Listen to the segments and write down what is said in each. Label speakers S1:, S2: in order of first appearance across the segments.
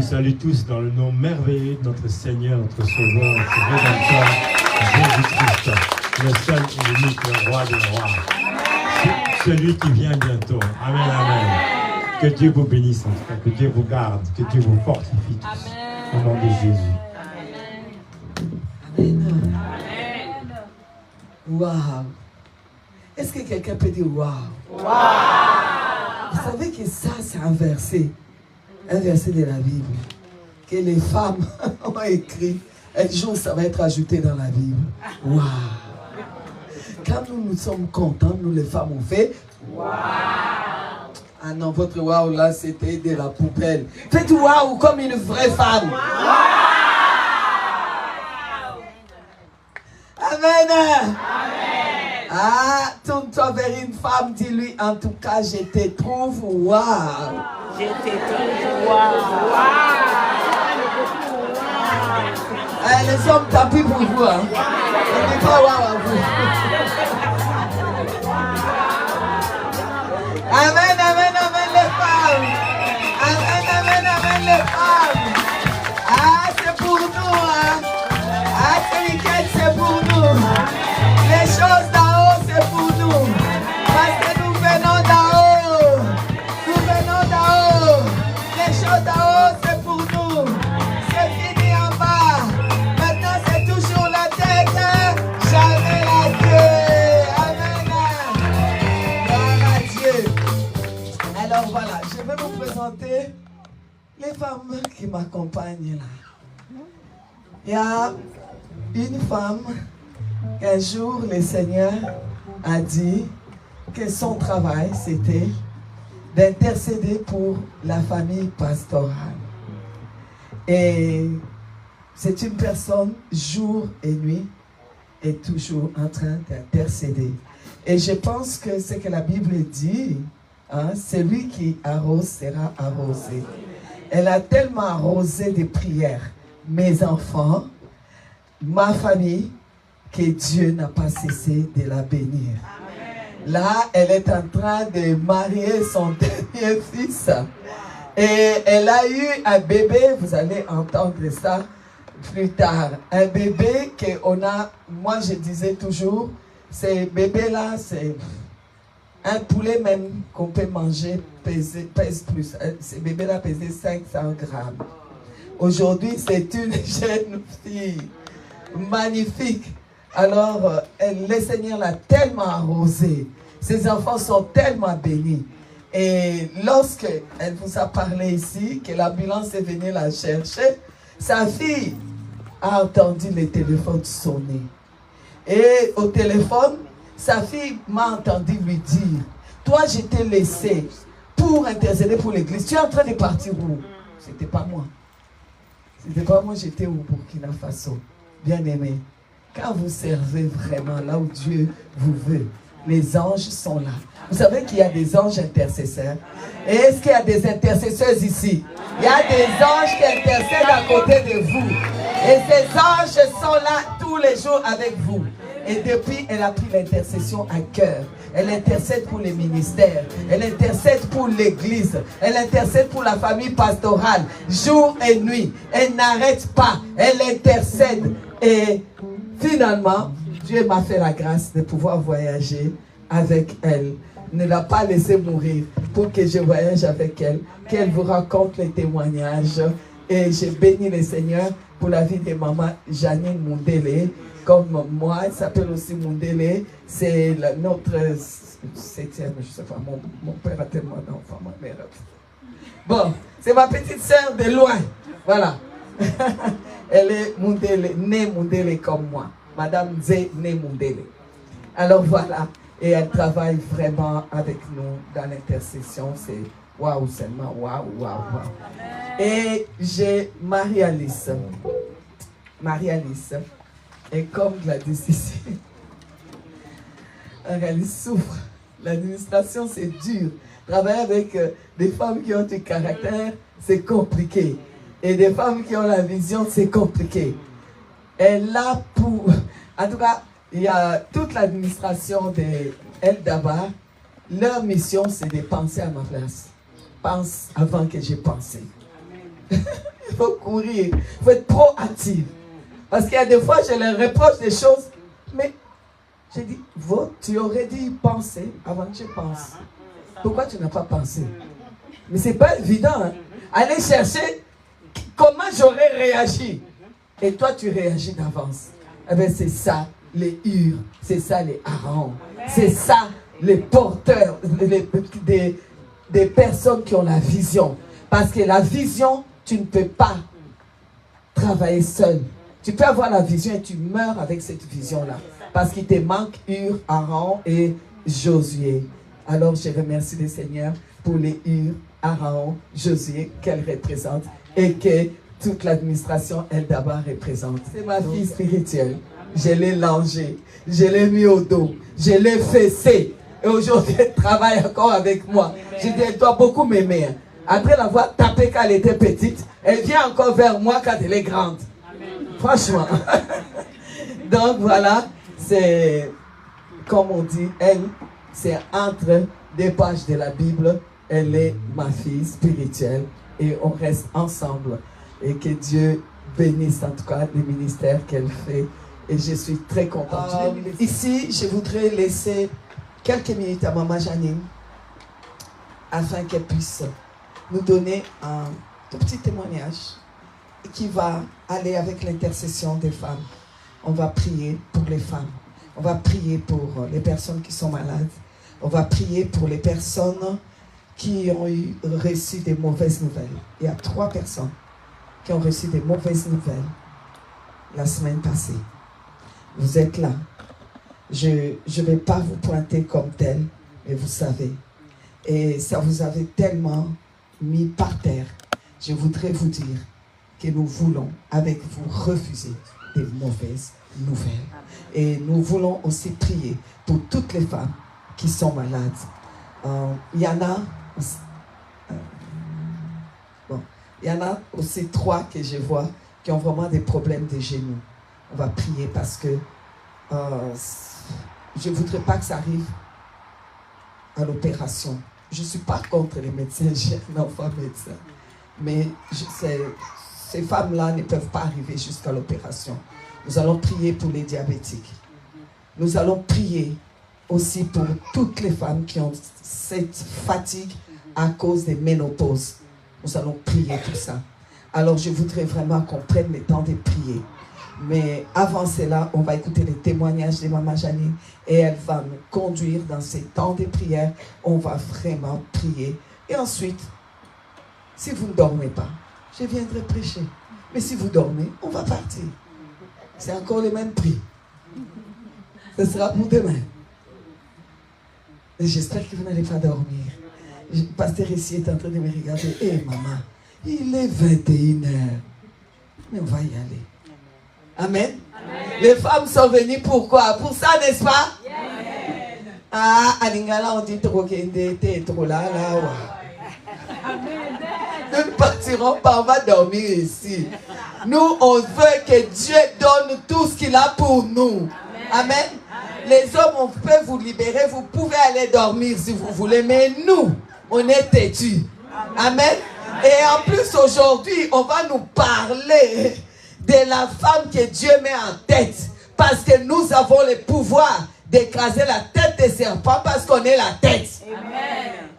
S1: salue tous dans le nom merveilleux de notre Seigneur, notre Sauveur, notre Rédempteur, Jésus-Christ, le seul et l'unique, le roi des rois. Celui qui vient bientôt. Amen, amen. Que Dieu vous bénisse, en tout cas, que Dieu vous garde, que Dieu vous fortifie tous. Au nom de Jésus.
S2: Amen. Waouh. Est-ce que quelqu'un peut dire waouh? Wow. Vous savez que ça, c'est un verset de la Bible, que les femmes ont écrit. Un jour, ça va être ajouté dans la Bible. Waouh. Quand nous sommes contents, nous les femmes, on fait waouh. Ah non, votre waouh là, c'était de la poubelle. Faites waouh comme une vraie femme. Wow. Amen. Amen. Ah, tourne-toi vers une femme, dis-lui, en tout cas, je te trouve waouh.
S3: Je te trouve waouh.
S2: Les hommes, tant pis pour vous. Hein. On n'est pas waouh à vous. Amen, amen, amen, les femmes. Amen, amen, amen, les femmes. Ah, c'est pour nous. Hein. Ah, ce week-end, c'est pour nous. Les choses d'en haut, c'est pour nous. Parce que nous venons d'en haut. Nous venons d'en haut. Les choses d'en haut, c'est pour nous. C'est fini en bas. Maintenant, c'est toujours la tête. Jamais la queue. Amen. Gloire à Dieu. Alors voilà, je vais vous présenter les femmes qui m'accompagnent là. Il y a une femme qu'un jour le Seigneur a dit que son travail c'était d'intercéder pour la famille pastorale. Et c'est une personne jour et nuit est toujours en train d'intercéder. Et je pense que ce que la Bible dit, hein, celui qui arrose sera arrosé. Elle a tellement arrosé de prières, mes enfants, ma famille, que Dieu n'a pas cessé de la bénir. Amen. Là, elle est en train de marier son dernier fils. Et elle a eu un bébé, vous allez entendre ça plus tard. Un bébé qu'on a, moi je disais toujours, ces bébés-là, c'est un poulet même qu'on peut manger, pèse plus. Ces bébés-là pesaient 500 grammes. Aujourd'hui, c'est une jeune fille magnifique. Alors, le Seigneur l'a tellement arrosée. Ses enfants sont tellement bénis. Et lorsque elle vous a parlé ici, que l'ambulance est venue la chercher, sa fille a entendu le téléphone sonner. Et au téléphone, sa fille m'a entendu lui dire, toi je t'ai laissé pour intercéder pour l'église. Tu es en train de partir où? C'était pas moi. C'était pas moi, j'étais au Burkina Faso. Bien aimé. Quand vous servez vraiment là où Dieu vous veut, les anges sont là. Vous savez qu'il y a des anges intercesseurs. Et est-ce qu'il y a des intercesseuses ici? Il y a des anges qui intercèdent à côté de vous. Et ces anges sont là tous les jours avec vous. Et depuis, elle a pris l'intercession à cœur. Elle intercède pour les ministères. Elle intercède pour l'église. Elle intercède pour la famille pastorale. Jour et nuit. Elle n'arrête pas. Elle intercède. Et finalement, Dieu m'a fait la grâce de pouvoir voyager avec elle. Ne l'a pas laissé mourir pour que je voyage avec elle. Qu'elle vous raconte les témoignages. Et j'ai béni le Seigneur pour la vie de maman Janine Mundele. Comme moi, elle s'appelle aussi Mundele. C'est notre septième, je ne sais pas, mon père a tellement d'enfants, ma mère. Bon, c'est ma petite sœur de loin. Voilà. Elle est Mundele, née Mundele comme moi. Madame Zé, née Mundele. Alors voilà. Et elle travaille vraiment avec nous dans l'intercession. C'est waouh seulement, waouh, waouh, waouh. Et j'ai Marie-Alice. Marie-Alice. Et comme Gladys ici, Marie-Alice souffre. L'administration, c'est dur. Travailler avec des femmes qui ont du caractère, c'est compliqué. Et des femmes qui ont la vision, c'est compliqué. Elle a pour... En tout cas, il y a toute l'administration de Eldaba. Leur mission, c'est de penser à ma place. Pense avant que j'ai pensé. Il faut courir. Il faut être proactif. Parce qu'il y a des fois, je leur reproche des choses. Mais j'ai dit, tu aurais dû y penser avant que je pense. Pourquoi tu n'as pas pensé? Mais ce n'est pas évident. Hein? Aller chercher comment j'aurais réagi. Et toi, tu réagis d'avance. Eh bien, c'est ça, les Hur. C'est ça, les Aaron. C'est ça, les porteurs, des personnes qui ont la vision. Parce que la vision, tu ne peux pas travailler seul. Tu peux avoir la vision et tu meurs avec cette vision-là. Parce qu'il te manque Hur, Aaron et Josué. Alors, je remercie le Seigneur pour les Hur, Aaron, Josué qu'elle représente et que toute l'administration, elle d'abord représente. C'est ma fille spirituelle. Je l'ai langée, je l'ai mis au dos, je l'ai fessée. Et aujourd'hui, elle travaille encore avec moi. Je dis, elle doit beaucoup m'aimer. Après l'avoir tapée quand elle était petite, elle vient encore vers moi quand elle est grande. Franchement. Donc voilà, c'est, comme on dit, elle, c'est entre deux pages de la Bible. Elle est ma fille spirituelle et on reste ensemble. Et que Dieu bénisse en tout cas le ministère qu'elle fait. Et je suis très contente. Ici, je voudrais laisser quelques minutes à Maman Janine afin qu'elle puisse nous donner un tout petit témoignage qui va aller avec l'intercession des femmes. On va prier pour les femmes. On va prier pour les personnes qui sont malades. On va prier pour les personnes qui ont reçu des mauvaises nouvelles. Il y a 3 personnes qui ont reçu des mauvaises nouvelles la semaine passée. Vous êtes là. Je ne vais pas vous pointer comme tel, mais vous savez. Et ça vous avait tellement mis par terre. Je voudrais vous dire que nous voulons, avec vous, refuser des mauvaises nouvelles. Et nous voulons aussi prier pour toutes les femmes qui sont malades. Il y en a... Il y en a aussi 3 que je vois qui ont vraiment des problèmes des genoux. On va prier parce que je ne voudrais pas que ça arrive à l'opération. Je ne suis pas contre les médecins, j'ai un enfant médecin. Mais ces femmes-là ne peuvent pas arriver jusqu'à l'opération. Nous allons prier pour les diabétiques. Nous allons prier aussi pour toutes les femmes qui ont cette fatigue à cause des ménopauses. Nous allons prier tout ça. Alors je voudrais vraiment qu'on prenne le temps de prier. Mais avant cela, on va écouter les témoignages de Maman Janine et elle va nous conduire dans ces temps de prière. On va vraiment prier. Et ensuite, si vous ne dormez pas, je viendrai prêcher. Mais si vous dormez, on va partir. C'est encore le même prix. Ce sera pour demain. Et j'espère que vous n'allez pas dormir. Le pasteur ici est en train de me regarder. Hé maman, il est 21h. Mais on va y aller. Amen. Amen. Les femmes sont venues pourquoi? Pour ça, n'est-ce pas? Amen. Ah, à Lingala, on dit trop là. Nous ne partirons pas, on va dormir ici. Nous, on veut que Dieu donne tout ce qu'il a pour nous. Amen. Amen. Les hommes, on peut vous libérer, vous pouvez aller dormir si vous voulez, mais nous, on est têtus. Amen. Et en plus, aujourd'hui, on va nous parler de la femme que Dieu met en tête. Parce que nous avons le pouvoir d'écraser la tête des serpents parce qu'on est la tête. Amen.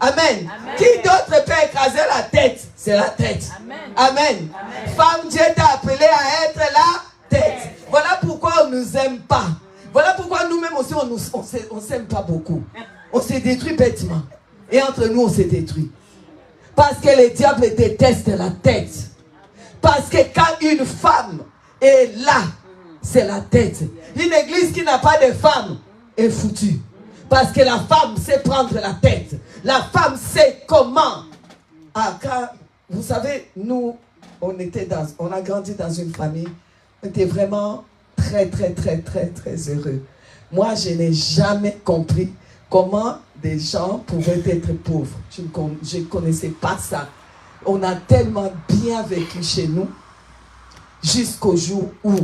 S2: Amen. Amen. Qui d'autre peut écraser la tête? C'est la tête. Amen. Amen. Amen. Femme, Dieu t'a appelé à être la tête. Voilà pourquoi on ne nous aime pas. Voilà pourquoi nous-mêmes aussi, on ne s'aime pas beaucoup. On se détruit bêtement. Et entre nous, on se détruit. Parce que le diable déteste la tête. Parce que quand une femme est là, c'est la tête. Une église qui n'a pas de femme est foutue. Parce que la femme sait prendre la tête. La femme sait comment. Ah, quand, vous savez, nous, on a grandi dans une famille. On était vraiment très heureux. Moi, je n'ai jamais compris comment des gens pouvaient être pauvres. Je ne connaissais pas ça. On a tellement bien vécu chez nous jusqu'au jour où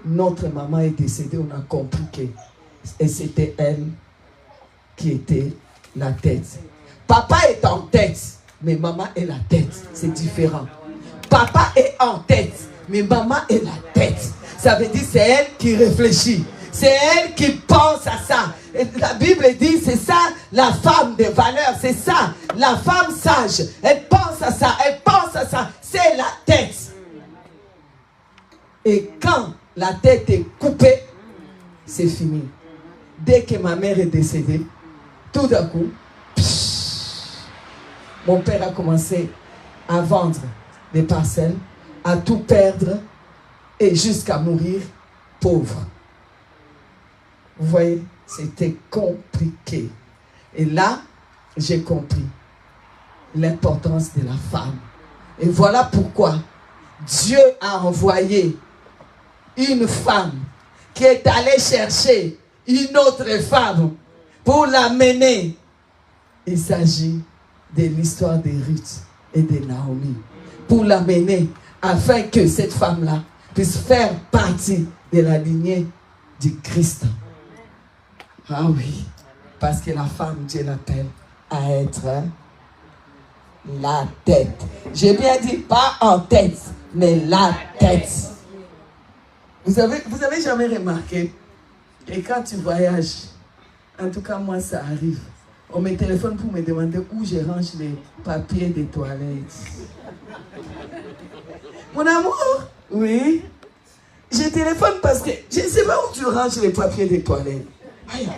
S2: notre maman est décédée. On a compris que c'était elle qui était la tête. Papa est en tête, mais maman est la tête. C'est différent. papa est en tête, mais maman est la tête. Ça veut dire c'est elle qui réfléchit. C'est elle qui pense à ça. Et la Bible dit, c'est ça la femme de valeur. C'est ça, la femme sage. Elle pense à ça, elle pense à ça. C'est la tête. Et quand la tête est coupée, c'est fini. Dès que ma mère est décédée, tout d'un coup, mon père a commencé à vendre des parcelles, à tout perdre et jusqu'à mourir pauvre. Vous voyez, c'était compliqué. Et là, j'ai compris l'importance de la femme. Et voilà pourquoi Dieu a envoyé une femme qui est allée chercher une autre femme pour l'amener. Il s'agit de l'histoire de Ruth et de Naomi. Pour l'amener afin que cette femme-là puisse faire partie de la lignée du Christ. Ah oui, parce que la femme, Dieu l'appelle à être la tête. J'ai bien dit pas en tête, mais la tête. Vous avez jamais remarqué que quand tu voyages, en tout cas moi ça arrive, on me téléphone pour me demander où je range les papiers des toilettes. Mon amour, oui, je téléphone parce que je ne sais pas où tu ranges les papiers des toilettes. Aïe,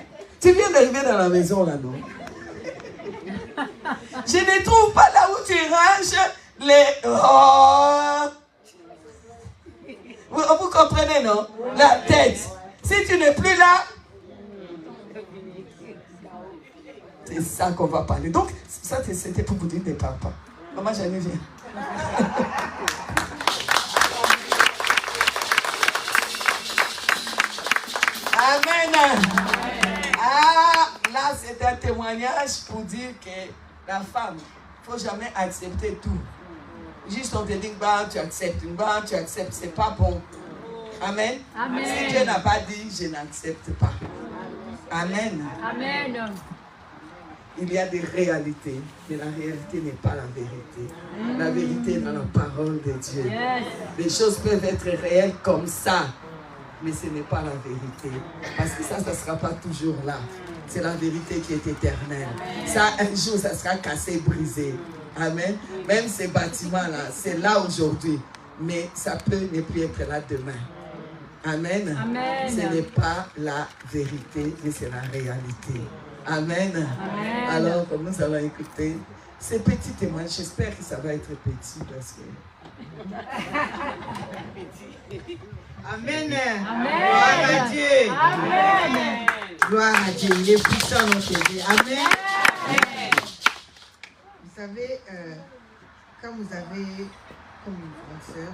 S2: tu viens d'arriver dans la maison là, non? Je ne trouve pas là où tu ranges les... Oh. Vous comprenez, non? La tête. Si tu n'es plus là, c'est ça qu'on va parler. Donc, ça, c'était pour vous dire des papas. Maman, j'en ai viens. Amen. Ah, là, c'est un témoignage pour dire que la femme, il ne faut jamais accepter tout. Juste on te dit, bah, tu acceptes, c'est pas bon. Amen. Amen. Si Dieu n'a pas dit, je n'accepte pas. Amen.
S3: Amen.
S2: Il y a des réalités, mais la réalité n'est pas la vérité. La vérité est dans la parole de Dieu. Yes. Les choses peuvent être réelles comme ça, mais ce n'est pas la vérité. Parce que ça ne sera pas toujours là. C'est la vérité qui est éternelle. Ça, un jour, ça sera cassé, brisé. Amen. Même ces bâtiments-là, c'est là aujourd'hui, mais ça peut ne plus être là demain. Amen. Amen. Ce n'est pas la vérité, mais c'est la réalité. Amen. Amen. Alors, nous allons écouter ces petits témoignages. J'espère que ça va être petit parce que...
S4: Amen.
S3: Amen.
S4: Gloire à Dieu.
S3: Amen.
S4: Gloire à Dieu. Il est puissant notre Dieu. Amen. Amen. Vous savez, quand vous avez comme une grande sœur,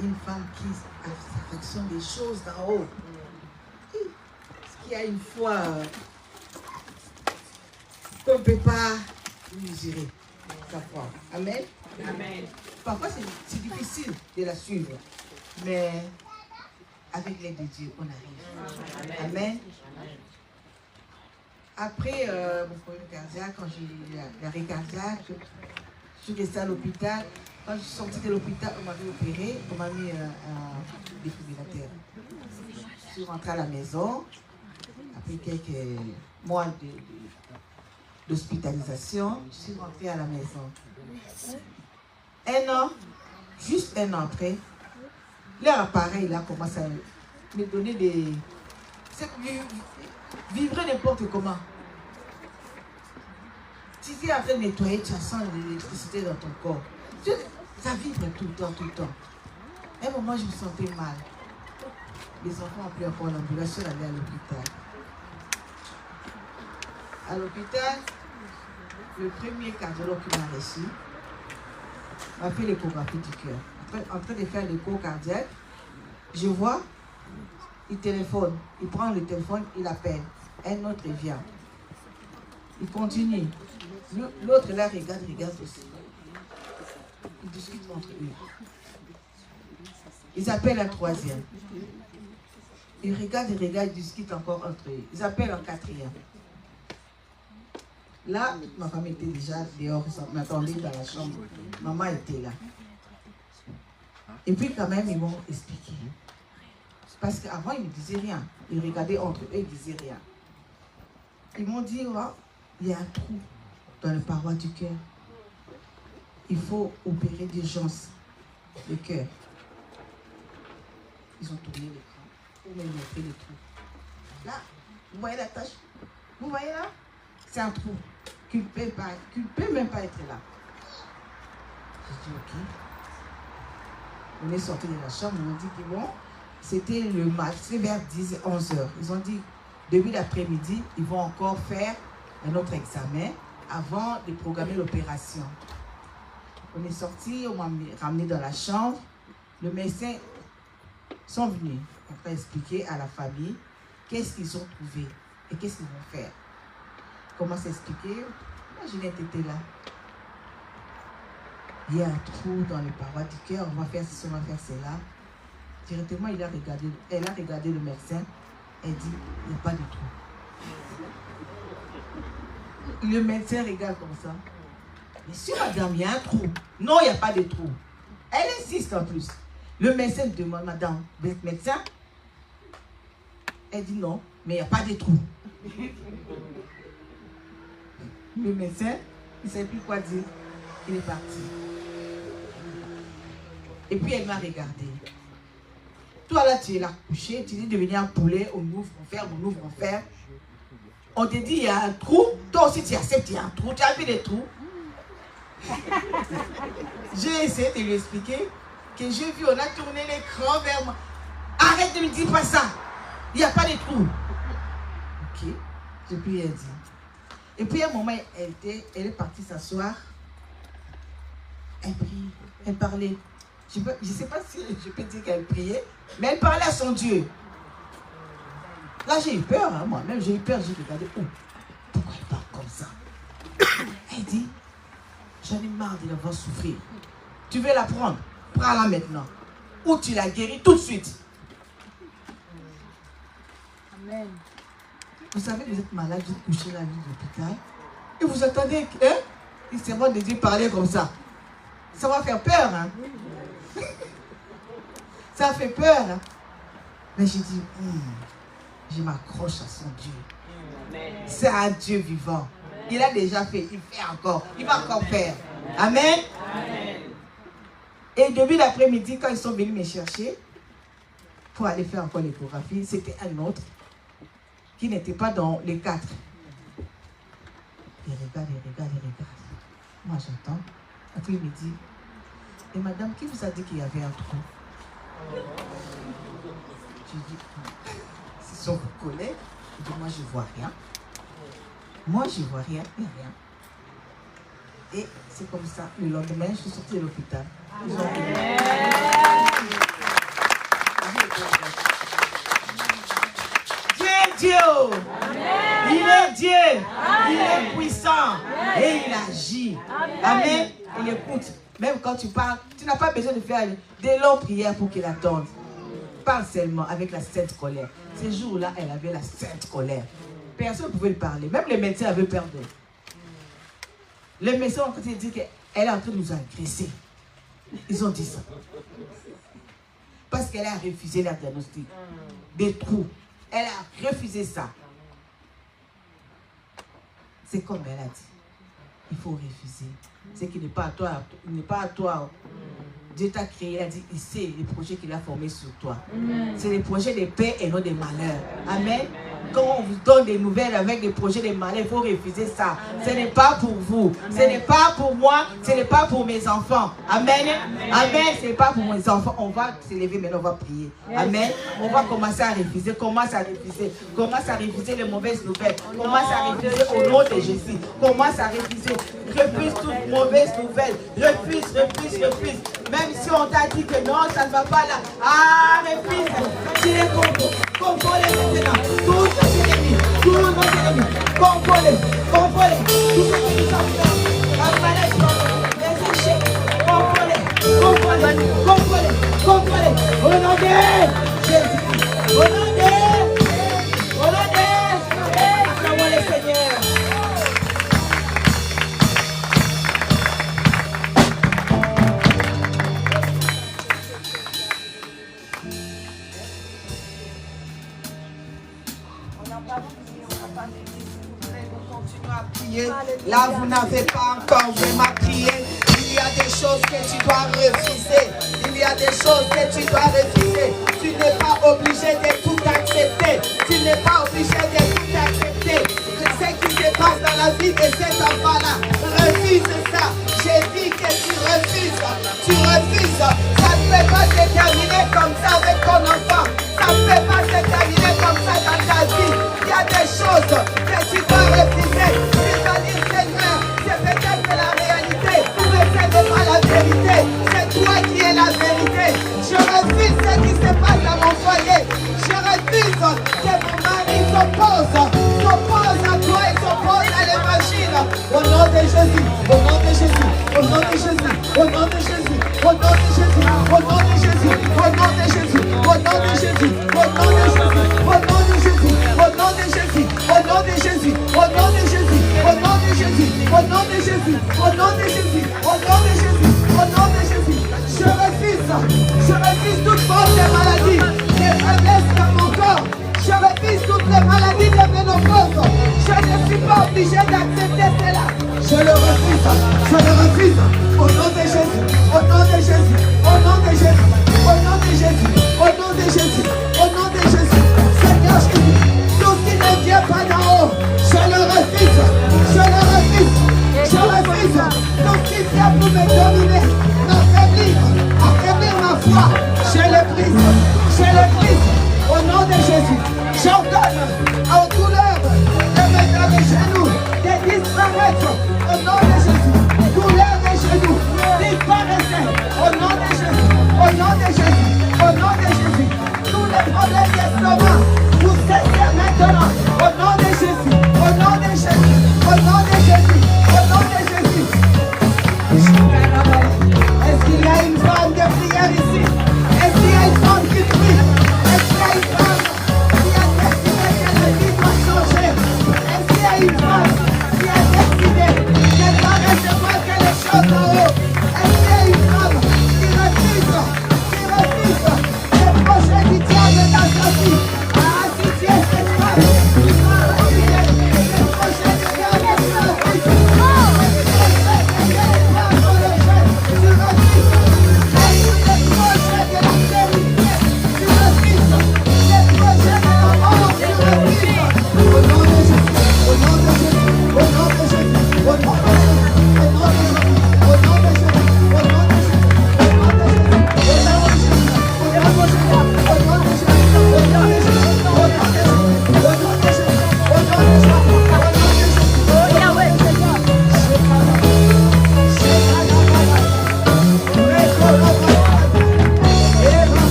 S4: une femme qui a l'affection des choses d'en haut, qui a une foi qu'on ne peut pas mesurer sa foi. Amen. Amen. Parfois c'est difficile de la suivre, mais avec l'aide de Dieu, on arrive. Amen. Amen. Après mon problème cardiaque, quand j'ai eu l'arrêt cardiaque, je suis restée à l'hôpital. Quand je suis sortie de l'hôpital, on m'avait opéré, on m'a mis un défibrillateur. Je suis rentrée à la maison. Après quelques mois d'hospitalisation, je suis rentrée à la maison. Un an, juste un an après, leur appareil là commence à me donner des... Vivre n'importe comment. Si tu es en train de nettoyer, tu sens l'électricité dans ton corps. Ça vibre tout le temps, tout le temps. À un moment, je me sentais mal. Les enfants ont pris encore l'ambulance, je suis allée à l'hôpital. À l'hôpital, le premier cardiologue qui m'a reçu m'a fait l'échographie du cœur. En train de faire l'écho cardiaque, je vois, il téléphone, il prend le téléphone, il appelle. Un autre vient. Il continue. L'autre là regarde aussi. Ils discutent entre eux. Ils appellent un troisième. Ils regardent, ils discutent encore entre eux. Ils appellent un quatrième. Là, ma femme était déjà dehors, ils m'attendaient dans la chambre. Maman était là. Et puis quand même, ils m'ont expliqué. Parce qu'avant, ils ne me disaient rien. Ils regardaient entre eux, ils ne disaient rien. Ils m'ont dit, oh, il y a un trou dans les parois du cœur. Il faut opérer d'urgence le cœur. Ils ont tourné l'écran pour me montrer le trou. Là, vous voyez la tâche? Vous voyez là? C'est un trou qui ne peut même pas être là. J'ai dit, ok. On est sorti de la chambre, on a dit que bon, c'était le match, c'est vers 10 et 11 heures. Ils ont dit, début d'après-midi, ils vont encore faire un autre examen avant de programmer l'opération. On est sorti, on m'a ramené dans la chambre. Le médecin sont venus. On a expliqué à la famille qu'est-ce qu'ils ont trouvé et qu'est-ce qu'ils vont faire. Comment s'expliquer? Moi, Ginette était là. Il y a un trou dans les parois du cœur, on va faire ceci, on va faire cela. Directement, elle a regardé le médecin, elle dit, il n'y a pas de trou. Le médecin regarde comme ça. Mais si madame, il y a un trou. Non, il n'y a pas de trou. Elle insiste en plus. Le médecin demande, madame, vous êtes médecin? Elle dit non, mais il n'y a pas de trou. Le médecin, il ne sait plus quoi dire. Il est parti. Et puis elle m'a regardé. Toi là, tu es là couché, tu dis de venir un poulet, on ouvre, on ferme, on ouvre, on ferme. On te dit il y a un trou, toi aussi tu acceptes, il y a un trou, tu as vu des trous. J'ai essayé de lui expliquer que j'ai vu, on a tourné l'écran vers moi. Arrête de me dire pas ça, il n'y a pas de trou. Ok, j'ai pu rien dire. Et puis à un moment, elle est partie s'asseoir. Elle prie, elle parlait. Je ne sais pas si je peux dire qu'elle priait, mais elle parlait à son Dieu. Là, j'ai eu peur, hein, moi-même, j'ai eu peur, j'ai regardé. Oh, pourquoi elle parle comme ça? Elle dit, j'en ai marre de la voir souffrir. Tu veux la prendre? Prends-la maintenant. Ou tu la guéris tout de suite.
S3: Amen.
S4: Vous savez, vous êtes malade, vous êtes couché la nuit de l'hôpital. Et vous attendez, hein? Il s'est bon de Dieu parler comme ça. Ça va faire peur, hein? Ça fait peur, hein? Mais j'ai dit, je m'accroche à son Dieu. C'est un Dieu vivant. Il a déjà fait, il fait encore, il va encore faire. Amen. Et début d'après-midi, quand ils sont venus me chercher pour aller faire encore l'échographie, c'était un autre qui n'était pas dans les 4. Il regarde. Moi, j'entends. Après, il me dit, et madame, qui vous a dit qu'il y avait un trou? Je dis, ce sont vos collègues. Je dis, moi, je ne vois rien. Moi, je ne vois rien, il n'y a rien. Et c'est comme ça. Le lendemain, je suis sortie de l'hôpital. Ils ont dit, Dieu est Dieu. Il est Dieu. Il est puissant. Et il agit. Amen. Il écoute. Même quand tu parles, tu n'as pas besoin de faire des longues prières pour qu'il attende. Parle seulement avec la sainte colère. Ces jours-là, elle avait la sainte colère. Personne ne pouvait lui parler. Même les médecins avaient peur d'elle. Les médecins ont dit qu'elle est en train de nous agresser. Ils ont dit ça. Parce qu'elle a refusé la diagnostic. Des trous. Elle a refusé ça. C'est comme elle a dit. Il faut refuser. C'est qu'il n'est pas à toi. Il n'est pas à toi. Dieu t'a créé, il a dit, il sait les projets qu'il a formés sur toi. C'est les projets de paix et non des malheurs. Amen. Quand on vous donne des nouvelles avec des projets de malheur, il faut refuser ça. Ce n'est pas pour vous. Ce n'est pas pour moi. Ce n'est pas pour mes enfants. Amen. Amen. Ce n'est pas pour mes enfants. On va se lever, maintenant on va prier. Amen. On va commencer à refuser. Commence à refuser. Commence à refuser les mauvaises nouvelles. Commence à refuser au nom de Jésus. Commence à refuser. Refuse toutes mauvaises nouvelles. Refuse. Même si on t'a dit que non, ça ne va pas là. Ah, mes fils, tu les comprenez maintenant. Tous nos ennemis, comprenez. Tout ce que nous avons fait, la maladie, les échecs, comprenez. Au nom de Jésus. Au nom de acclamons le Seigneur.
S2: Là, vous n'avez pas encore vraiment prié. Il y a des choses que tu dois refuser. Il y a des choses que tu dois refuser. Tu n'es pas obligé de tout accepter. Tu n'es pas obligé de tout accepter. Ce qui se passe dans la vie de cet enfant-là, refuse ça. J'ai dit que tu refuses. Tu refuses. Ça ne peut pas se terminer comme ça avec ton enfant. Ça ne peut pas se terminer comme ça dans ta vie. Il y a des choses que tu dois refuser. Tu dois dire, Seigneur, c'est peut-être la réalité, mais ce n'est pas la vérité. C'est toi qui es la vérité. Je refuse ce qui se passe dans mon foyer. Je refuse que mon mari s'oppose à toi et s'oppose à l'évangile. Au nom de Jésus, au nom de Jésus, au nom de Jésus, au nom de Jésus, au nom de Jésus, au nom de Jésus, au nom de Jésus, au nom de Jésus, au nom de Jésus, au nom de Jésus, au nom de Jésus, au nom de Jésus, au nom de Jésus, au nom de Jésus, au nom de Jésus, au nom de Jésus, au nom de Jésus, au nom de Jésus. Je refuse toute forme de maladie, de faiblesse dans mon corps. Je refuse toutes les maladies de ménopause. Je ne suis pas obligé d'accepter cela. Je le refuse. Au nom de Jésus, au nom de Jésus, au nom de Jésus, au nom de Jésus, au nom de Jésus, au nom de Jésus. Seigneur Jésus, tout ce qui ne vient pas d'en haut, je le refuse. Je le refuse. Je refuse. Tout ce qui vient pour me dominer, affaiblir ma foi, je le brise. Je le brise. Au nom de Jésus, j'ordonne aux douleurs de mettre les genoux, de disparaître. Au nom de Jésus, douleur des genoux, disparaissez. Au nom de Jésus, au nom de Jésus, au nom de Jésus. Tous les problèmes d'estomac, vous cessez maintenant. Au nom de Jésus, au nom de Jésus, au nom de Jésus, au nom de Jésus. Est-ce qu'il y a une femme de prière ici? Est-ce qu'il y a une femme qui prie? Est-ce qu'il y a une femme qui a décidé que la vie doit changer? Est-ce qu'il y a une femme qui a décidé qu'elle va recevoir quelque chose en haut? Est-ce qu'il y a une femme qui refuse les projets du diable dans sa vie? Ah, si tu es cette femme qui va refuser les projets du diable dans sa vie, tu refuses.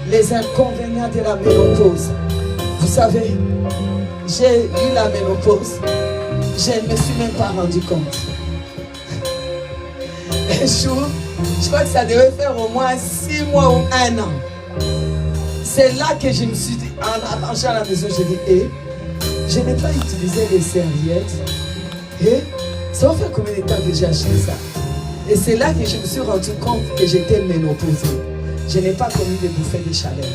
S2: Les inconvénients de la ménopause. Vous savez, j'ai eu la ménopause. Je ne me suis même pas rendu compte. Un jour, je crois que ça devait faire au moins 6 mois ou 1 an. C'est là que je me suis dit, en rentrant à la maison, j'ai dit, je n'ai pas utilisé les serviettes. Ça va faire combien de temps que j'ai acheté ça? Et c'est là que je me suis rendu compte que j'étais ménopausée. Je n'ai pas connu des bouffées de chaleur.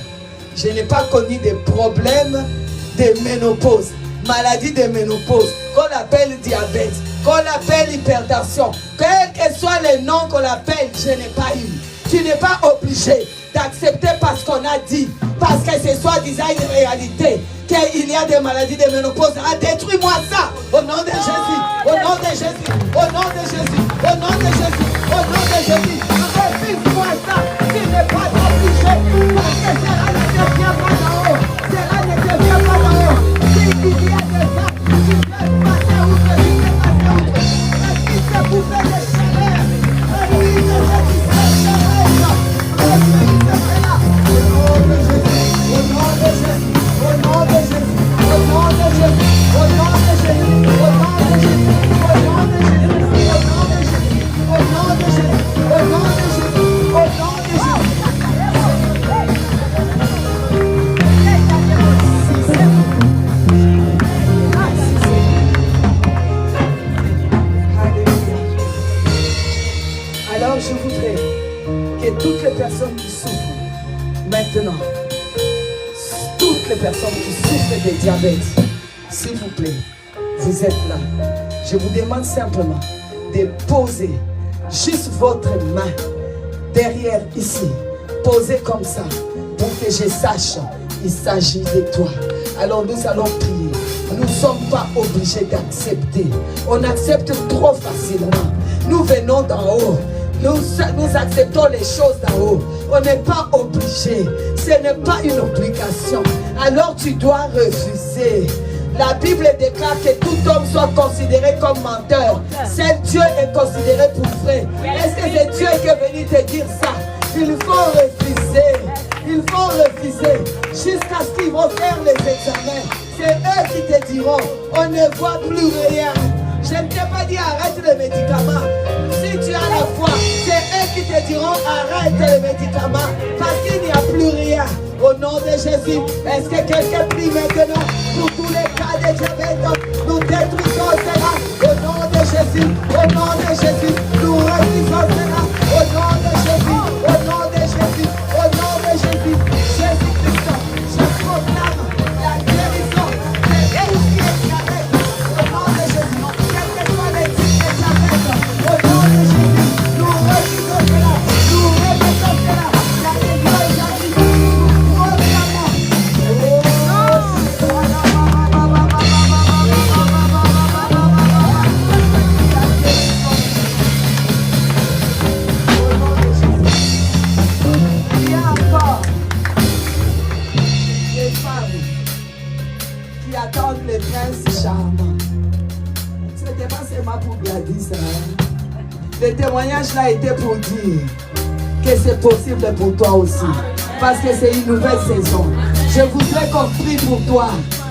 S2: Je n'ai pas connu des problèmes de ménopause, maladie de ménopause, qu'on appelle diabète, qu'on appelle hypertension. Quel que soit le nom qu'on appelle, je n'ai pas eu. Tu n'es pas obligé d'accepter parce qu'on a dit, parce que c'est soi-disant une réalité, qu'il y a des maladies de ménopause. Détruis-moi ça au nom de Jésus. Au nom de Jésus. Au nom de Jésus. Au nom de Jésus. Au nom de Jésus. Refuse-moi ça. Tu n'es pas obligé. Parce que cela ne te vient pas d'en haut. Cela ne te vient pas d'en haut. Si il y a des ça, tu peux passer outre. Tu peux passer outre. Mais si c'est pour faire des chaleurs, refuse de cette chaleur. Refuse de cela. Au nom de Jésus. Au nom de Jésus. Au nom de Jésus. Au nom de Jésus. Au nom de Jésus. Au nom de Jésus. Au nom de Jésus. Au nom de Jésus. Au nom de Jésus. Au nom de Jésus. Alors je voudrais que toutes les personnes qui souffrent maintenant, toutes les personnes qui souffrent de diabète, s'il vous plaît, vous êtes là. Je vous demande simplement de poser juste votre main derrière ici. Posez comme ça pour que je sache il s'agit de toi. Alors nous allons prier. Nous ne sommes pas obligés d'accepter. On accepte trop facilement. Nous venons d'en haut. Nous acceptons les choses d'en haut. On n'est pas obligé. Ce n'est pas une obligation. Alors tu dois refuser. La Bible déclare que tout homme soit considéré comme menteur. Seul Dieu est considéré pour vrai. Est-ce que c'est Dieu qui est venu te dire ça? Il faut refuser. Il faut refuser jusqu'à ce qu'ils vont faire les examens. C'est eux qui te diront, on ne voit plus rien. Je ne t'ai pas dit arrête les médicaments. Si tu as la foi, c'est eux qui te diront arrête les médicaments. Parce qu'il n'y a plus rien. Au nom de Jésus, est-ce que quelqu'un prie maintenant pour tous les cas de diabète? Nous détruisons cela. Au nom de Jésus, au nom de Jésus, nous refusons cela. Au nom de Jésus, au nom de Jésus, au nom de Jésus. Jésus-Christ, je proclame la guérison de tout ce qui est diabète. Au nom de Jésus, quel que soit les types de diabète, au nom de Jésus, nous refusons cela. Nous refusons cela. La guérison est arrivée. Qui attendent les princes charmants. Ce n'était pas seulement pour Gladys. Le témoignage là était pour dire que c'est possible pour toi aussi. Parce que c'est une nouvelle saison. Je voudrais qu'on prie pour toi.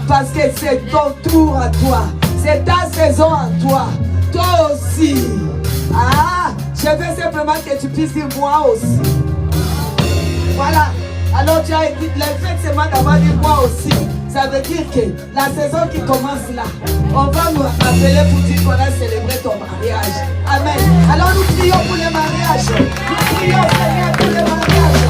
S2: Parce que c'est ton tour à toi. C'est ta saison à toi. Toi aussi. Ah, je veux simplement que tu puisses dire moi aussi. Voilà. Alors tu as dit, l'effectivement d'avoir dit moi aussi. Ça veut dire que la saison qui commence là, on va nous appeler pour dire qu'on a célébré ton mariage. Amen. Alors nous prions pour le mariage. Nous prions Seigneur pour le mariage.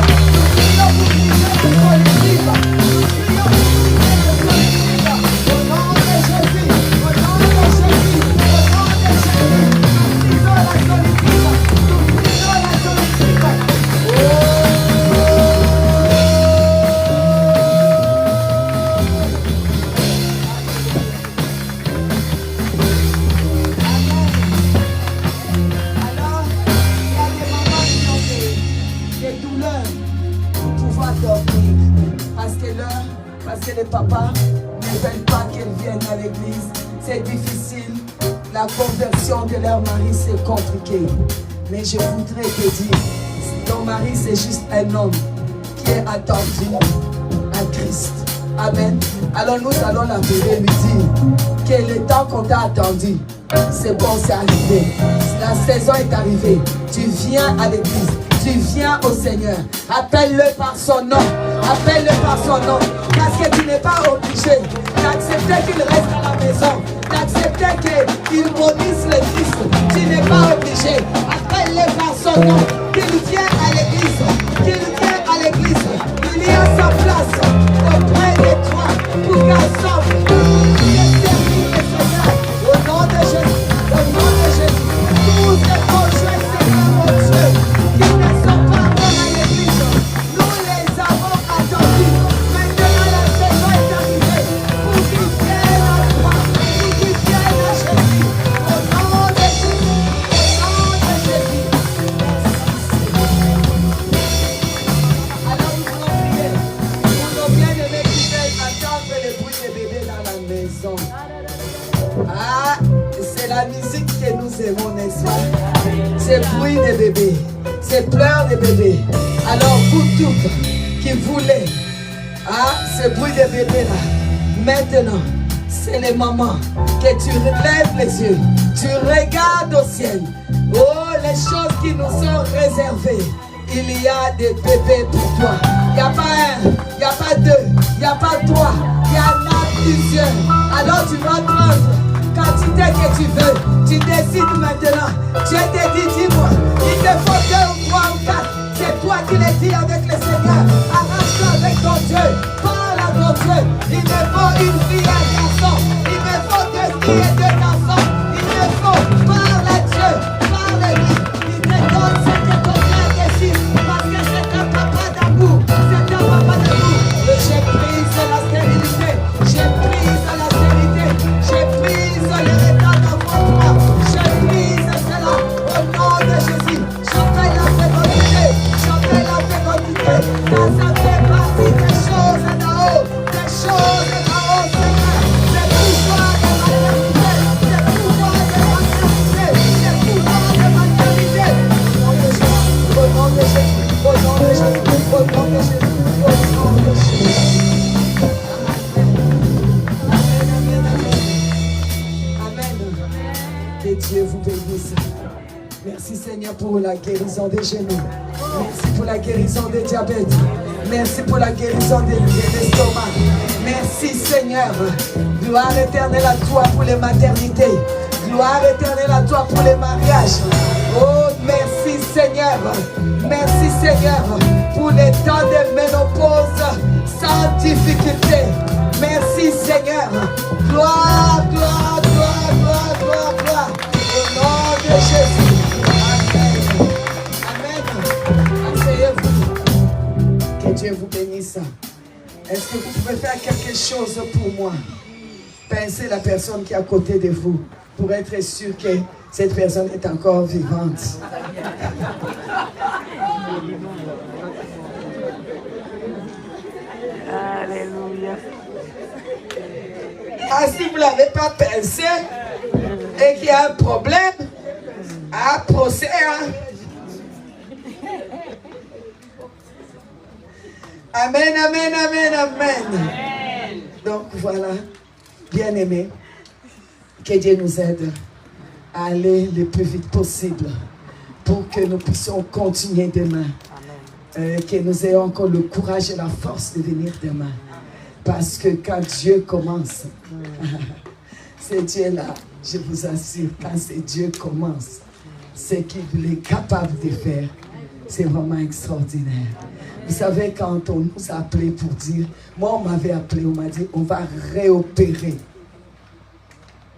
S2: Nous prions pour le collectif. Nous prions pour le collectif. Au nom de Jésus. Au nom de Jésus. Au nom de Jésus. Nous prions la collectif. Nous prions la collectif. Parce que les papas ne veulent pas qu'elles viennent à l'église. C'est difficile. La conversion de leur mari, c'est compliqué. Mais je voudrais te dire, ton mari, c'est juste un homme qui est attendu à Christ. Amen. Alors nous allons l'appeler et lui dire que le temps qu'on t'a attendu, c'est bon, c'est arrivé. La saison est arrivée. Tu viens à l'église. Tu viens au Seigneur. Appelle-le par son nom. Appelle-le par son nom. Parce que tu n'es pas obligé d'accepter qu'il reste à la maison. D'accepter qu'il maudisse le Christ. Tu n'es pas obligé. Appelle-le par son nom. Qu'il vienne à l'église. Qu'il vienne à l'église. Il y a sa place auprès de toi. Pour qu'ensemble, nous puissions servir le Seigneur. Au nom de Jésus. Au nom de Jésus. Tous les conjoints, Seigneur, mon Dieu, qui ne sont pas encore à l'église, nous les avons attendus. Maintenant la saison est arrivée. musique que nous aimons, n'est-ce pas? C'est bruit des bébés, c'est pleurs des bébés. Alors vous toutes qui voulez, ce bruit des bébés là, maintenant, c'est les mamans que tu lèves les yeux, tu regardes au ciel. Oh, les choses qui nous sont réservées. Il y a des bébés pour toi. Il n'y a pas un, il n'y a pas deux, il n'y a pas trois, il y en a plusieurs. Alors tu vas prendre quantité que tu veux. Tu décides maintenant. Dieu te dit, dis-moi, il te faut 2 ou 3 ou 4. C'est toi qui les dis avec le Seigneur. Arrache-toi avec ton Dieu. Parle à ton Dieu. Il me faut une fille et un garçon. Il me faut 2 filles et 2 garçons. Il me faut, parle à Dieu. Parle à lui. Il te donne ce que ton frère décide. Parce que c'est un papa d'amour. C'est un papa d'amour. J'ai prise la stérilité. J'ai prise la stérilité. J'ai prise le retard d'enfantement. J'ai prise cela au nom de Jésus. Chantez la fécondité. Chantez la fécondité. Ça fait partie des choses d'en haut. Des choses d'en haut, Seigneur. Le pouvoir de maternité. Le pouvoir de maternité. Le pouvoir de maternité. Au nom de Jésus. Au nom de Jésus. Au nom de Jésus. Au nom de Jésus. Que Dieu vous bénisse. Merci Seigneur pour la guérison des genoux. Merci pour la guérison des diabètes. Merci pour la guérison de l'estomac. Merci Seigneur. Gloire éternelle à toi pour les maternités. Gloire éternelle à toi pour les mariages. Oh, merci Seigneur. Merci Seigneur pour les temps de ménopause sans difficulté. Merci Seigneur. Gloire, gloire, gloire, gloire, gloire, gloire. Au nom de Jésus. Amen. Amen. Asseyez-vous. Que Dieu vous bénisse. Est-ce que vous pouvez faire quelque chose pour moi? Pincez la personne qui est à côté de vous pour être sûr que cette personne est encore vivante.
S3: Alléluia.
S2: Ah, si vous ne l'avez pas pincé et qu'il y a un problème, procès, Amen, amen, amen, amen. Donc voilà, bien aimé, que Dieu nous aide à aller le plus vite possible pour que nous puissions continuer demain. Que nous ayons encore le courage et la force de venir demain. Parce que quand Dieu commence, c'est Dieu là, je vous assure, quand c'est Dieu commence, ce qu'il est capable de faire, c'est vraiment extraordinaire. Vous savez, quand on nous a appelé pour dire, moi on m'avait appelé, on m'a dit, on va réopérer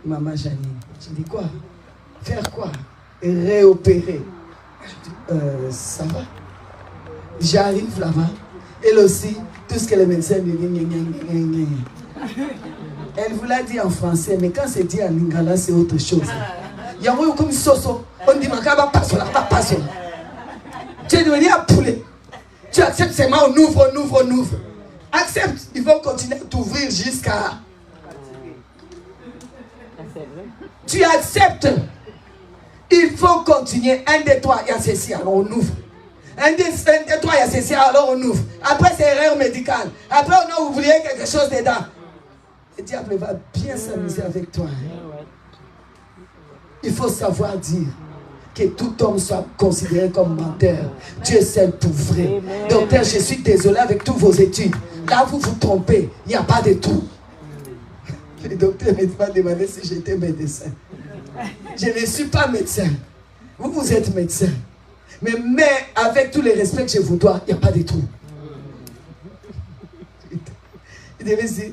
S2: Maman Janine. Je dis quoi? Faire quoi? Réopérer. Je dis, ça va? J'arrive là-bas. Elle aussi, tout ce que les médecins disent. Elle vous l'a dit en français, mais quand c'est dit en lingala, c'est autre chose. Il y a un comme soso. On dit, pas ça. Tu es devenu un poulet. Tu acceptes seulement, on ouvre. Accepte, ils vont continuer à t'ouvrir jusqu'à... Tu acceptes. Il faut continuer. 1, 2, 3, il y a ceci, alors on ouvre. 1, 2, 3, il y a ceci, alors on ouvre. Après, c'est erreur médicale. Après, on a oublié quelque chose dedans. Le diable va bien s'amuser avec toi. Hein? Il faut savoir dire que tout homme soit considéré comme menteur. Dieu seul pour vrai. Docteur, je suis désolé avec toutes vos études. Là, vous vous trompez. Il n'y a pas de tout. Le docteur m'a demandé si j'étais médecin. Je ne suis pas médecin. Vous êtes médecin. Mais avec tous les respects que je vous dois, il n'y a pas de tout. Il devait dire,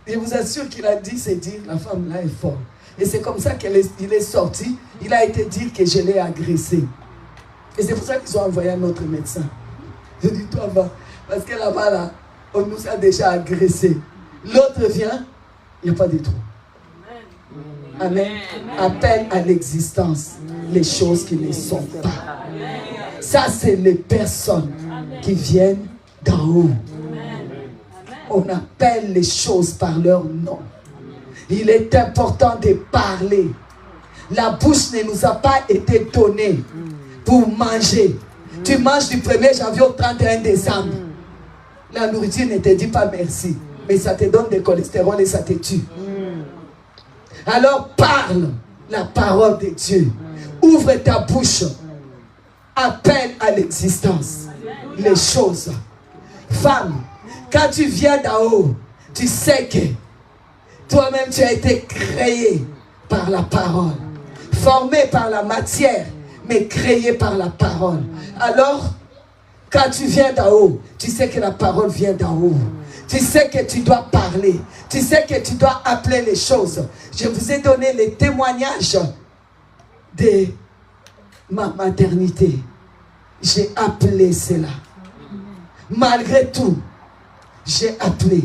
S2: je vous assure qu'il a dit, c'est dire, la femme là est forte. Et c'est comme ça qu'il est sorti. Il a été dit que je l'ai agressé. Et c'est pour ça qu'ils ont envoyé un autre médecin. Je dis, toi va. Parce que là-bas, là, on nous a déjà agressés. L'autre vient, il n'y a pas de tout. Amen. Appelle à l'existence les choses qui ne sont pas. Ça, c'est les personnes qui viennent d'en haut. On appelle les choses par leur nom. Il est important de parler La bouche ne nous a pas été donnée pour manger. Tu manges du 1er janvier au 31 décembre. La nourriture ne te dit pas merci. Mais ça te donne des cholestérol et ça te tue. Alors parle la parole de Dieu. Ouvre ta bouche. Appelle à l'existence les choses. Femme, quand tu viens d'en haut, tu sais que toi-même tu as été créé par la parole. Formé par la matière, mais créé par la parole. Alors, quand tu viens d'en haut, tu sais que la parole vient d'en haut. Tu sais que tu dois parler. Tu sais que tu dois appeler les choses. Je vous ai donné les témoignages de ma maternité. J'ai appelé cela. Malgré tout, j'ai appelé.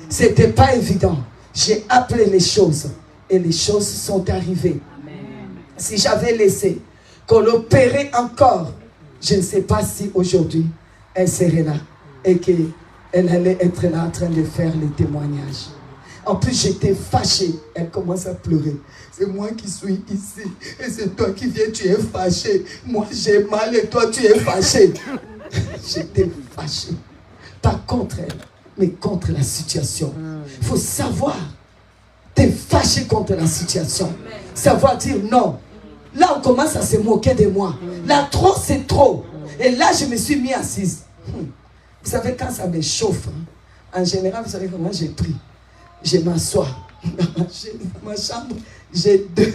S2: Ce n'était pas évident. J'ai appelé les choses. Et les choses sont arrivées. Si j'avais laissé qu'on l'opérait encore, je ne sais pas si aujourd'hui, elle serait là. Et qu'elle allait être là en train de faire les témoignages. En plus, j'étais fâchée. Elle commence à pleurer. C'est moi qui suis ici. Et c'est toi qui viens, tu es fâché. Moi, j'ai mal et toi, tu es fâché. J'étais fâchée. Pas contre elle, mais contre la situation. Il faut savoir. T'es fâché contre la situation. Savoir dire non. Là, on commence à se moquer de moi. Là, trop, c'est trop. Et là, je me suis mis assise. Vous savez, quand ça me chauffe, en général, vous savez comment j'ai pris. Je m'assois dans ma chambre. J'ai deux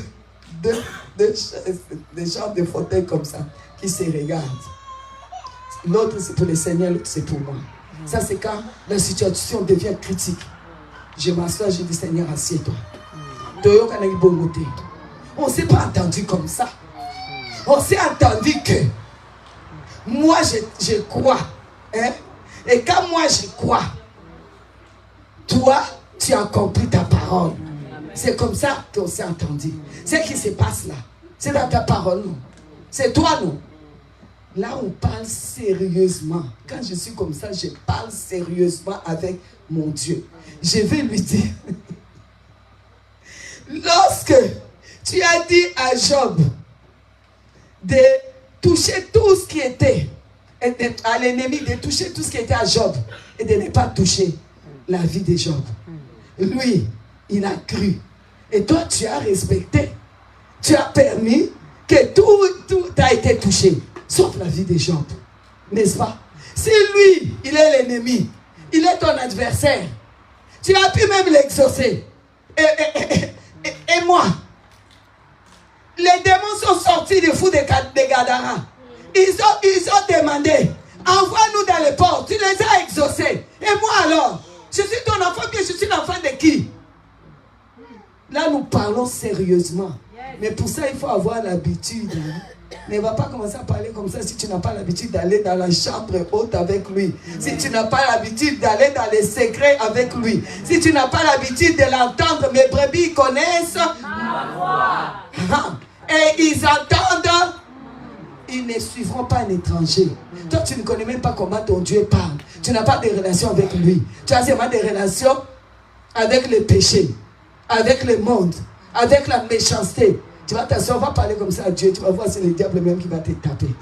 S2: chaises, des genres de fauteuils comme ça, qui se regardent. L'autre, c'est pour le Seigneur, l'autre, c'est pour moi. Ça, c'est quand la situation devient critique. Je m'assois, je dis, Seigneur, assieds-toi. On ne s'est pas entendu comme ça. On s'est entendu que moi, je crois. Hein? Et quand moi, je crois, toi, tu as compris ta parole. C'est comme ça qu'on s'est entendu. Ce qui se passe là, c'est dans ta parole, non? C'est toi, non? Là, on parle sérieusement. Quand je suis comme ça, je parle sérieusement avec mon Dieu. Je vais lui dire, lorsque tu as dit à Job de toucher tout ce qui était, à l'ennemi, de toucher tout ce qui était à Job, et de ne pas toucher la vie de Job. Lui, il a cru. Et toi, tu as respecté. Tu as permis que tout a été touché, sauf la vie de Job. N'est-ce pas? Si lui, il est l'ennemi, il est ton adversaire, tu as pu même l'exaucer. Et moi, les démons sont sortis des fous de Gadara. Ils ont demandé, envoie-nous dans les ports. Tu les as exaucés. Et moi alors, je suis ton enfant, puis je suis l'enfant de qui? Là, nous parlons sérieusement. Mais pour ça, il faut avoir l'habitude. Ne va pas commencer à parler comme ça si tu n'as pas l'habitude d'aller dans la chambre haute avec lui. Si tu n'as pas l'habitude d'aller dans les secrets avec lui. Si tu n'as pas l'habitude de l'entendre, mes brebis connaissent ma voix. Et ils entendent, ils ne suivront pas un étranger. Toi, tu ne connais même pas comment ton Dieu parle. Tu n'as pas de relation avec lui. Tu as seulement des relations avec le péché, avec le monde, avec la méchanceté. Tu vas t'asseoir, on va parler comme ça à Dieu. Tu vas voir, c'est le diable même qui va te taper.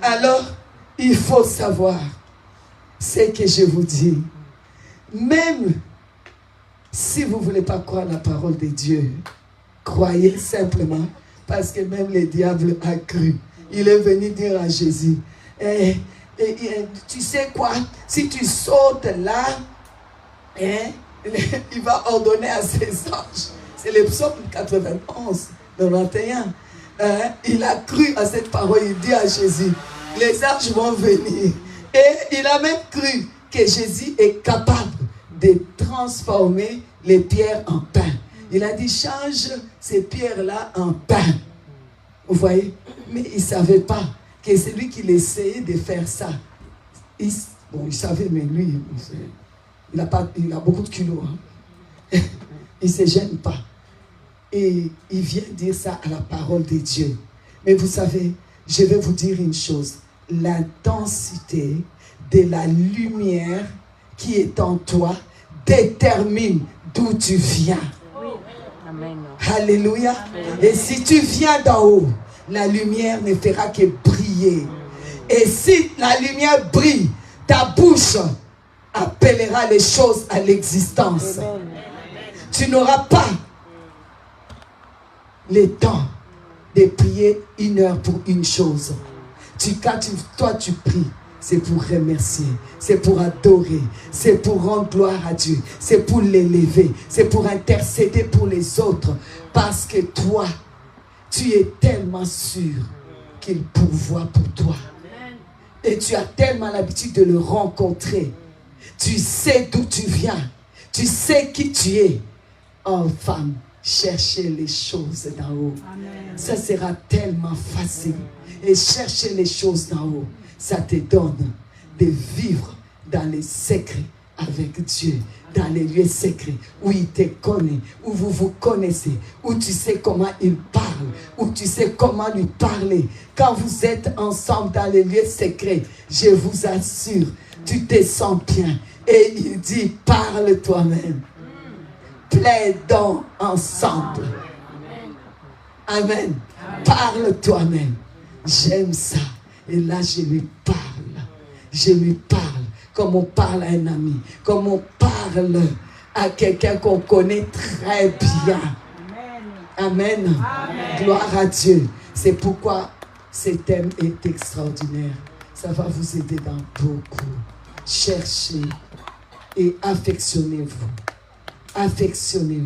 S2: Alors, il faut savoir ce que je vous dis. Même si vous ne voulez pas croire la parole de Dieu, croyez simplement, parce que même le diable a cru. Il est venu dire à Jésus, tu sais quoi, si tu sautes là, il va ordonner à ses anges. C'est le psaume 91, 91. Il a cru à cette parole. Il dit à Jésus, les anges vont venir. Et il a même cru que Jésus est capable de transformer les pierres en pain. Il a dit, change ces pierres-là en pain. Vous voyez? Mais il ne savait pas que c'est lui qui essayait de faire ça. Il savait, mais lui, il a beaucoup de kilos. Hein? Il ne se gêne pas. Et il vient dire ça à la parole de Dieu. Mais vous savez, je vais vous dire une chose. L'intensité de la lumière qui est en toi détermine d'où tu viens. Alléluia. Et si tu viens d'en haut, la lumière ne fera que briller. Et si la lumière brille, ta bouche appellera les choses à l'existence. Tu n'auras pas le temps de prier 1 heure pour une chose. Toi tu pries, c'est pour remercier, c'est pour adorer, c'est pour rendre gloire à Dieu, c'est pour l'élever, c'est pour intercéder pour les autres. Parce que toi, tu es tellement sûr qu'il pourvoit pour toi. Et tu as tellement l'habitude de le rencontrer. Tu sais d'où tu viens. Tu sais qui tu es. Oh femme, cherchez les choses d'en haut. Amen. Ça sera tellement facile. Et chercher les choses d'en haut, ça te donne de vivre dans les secrets avec Dieu. Dans les lieux secrets où il te connaît, où vous vous connaissez, où tu sais comment il parle, où tu sais comment lui parler. Quand vous êtes ensemble dans les lieux secrets, je vous assure, tu te sens bien. Et il dit, parle toi-même. Plaidons ensemble. Amen. Parle toi-même. J'aime ça. Et là, je lui parle. Je lui parle. Comme on parle à un ami, comme on parle à quelqu'un qu'on connaît très bien. Amen. Amen. Gloire à Dieu. C'est pourquoi ce thème est extraordinaire. Ça va vous aider dans beaucoup. Cherchez et affectionnez-vous. Affectionnez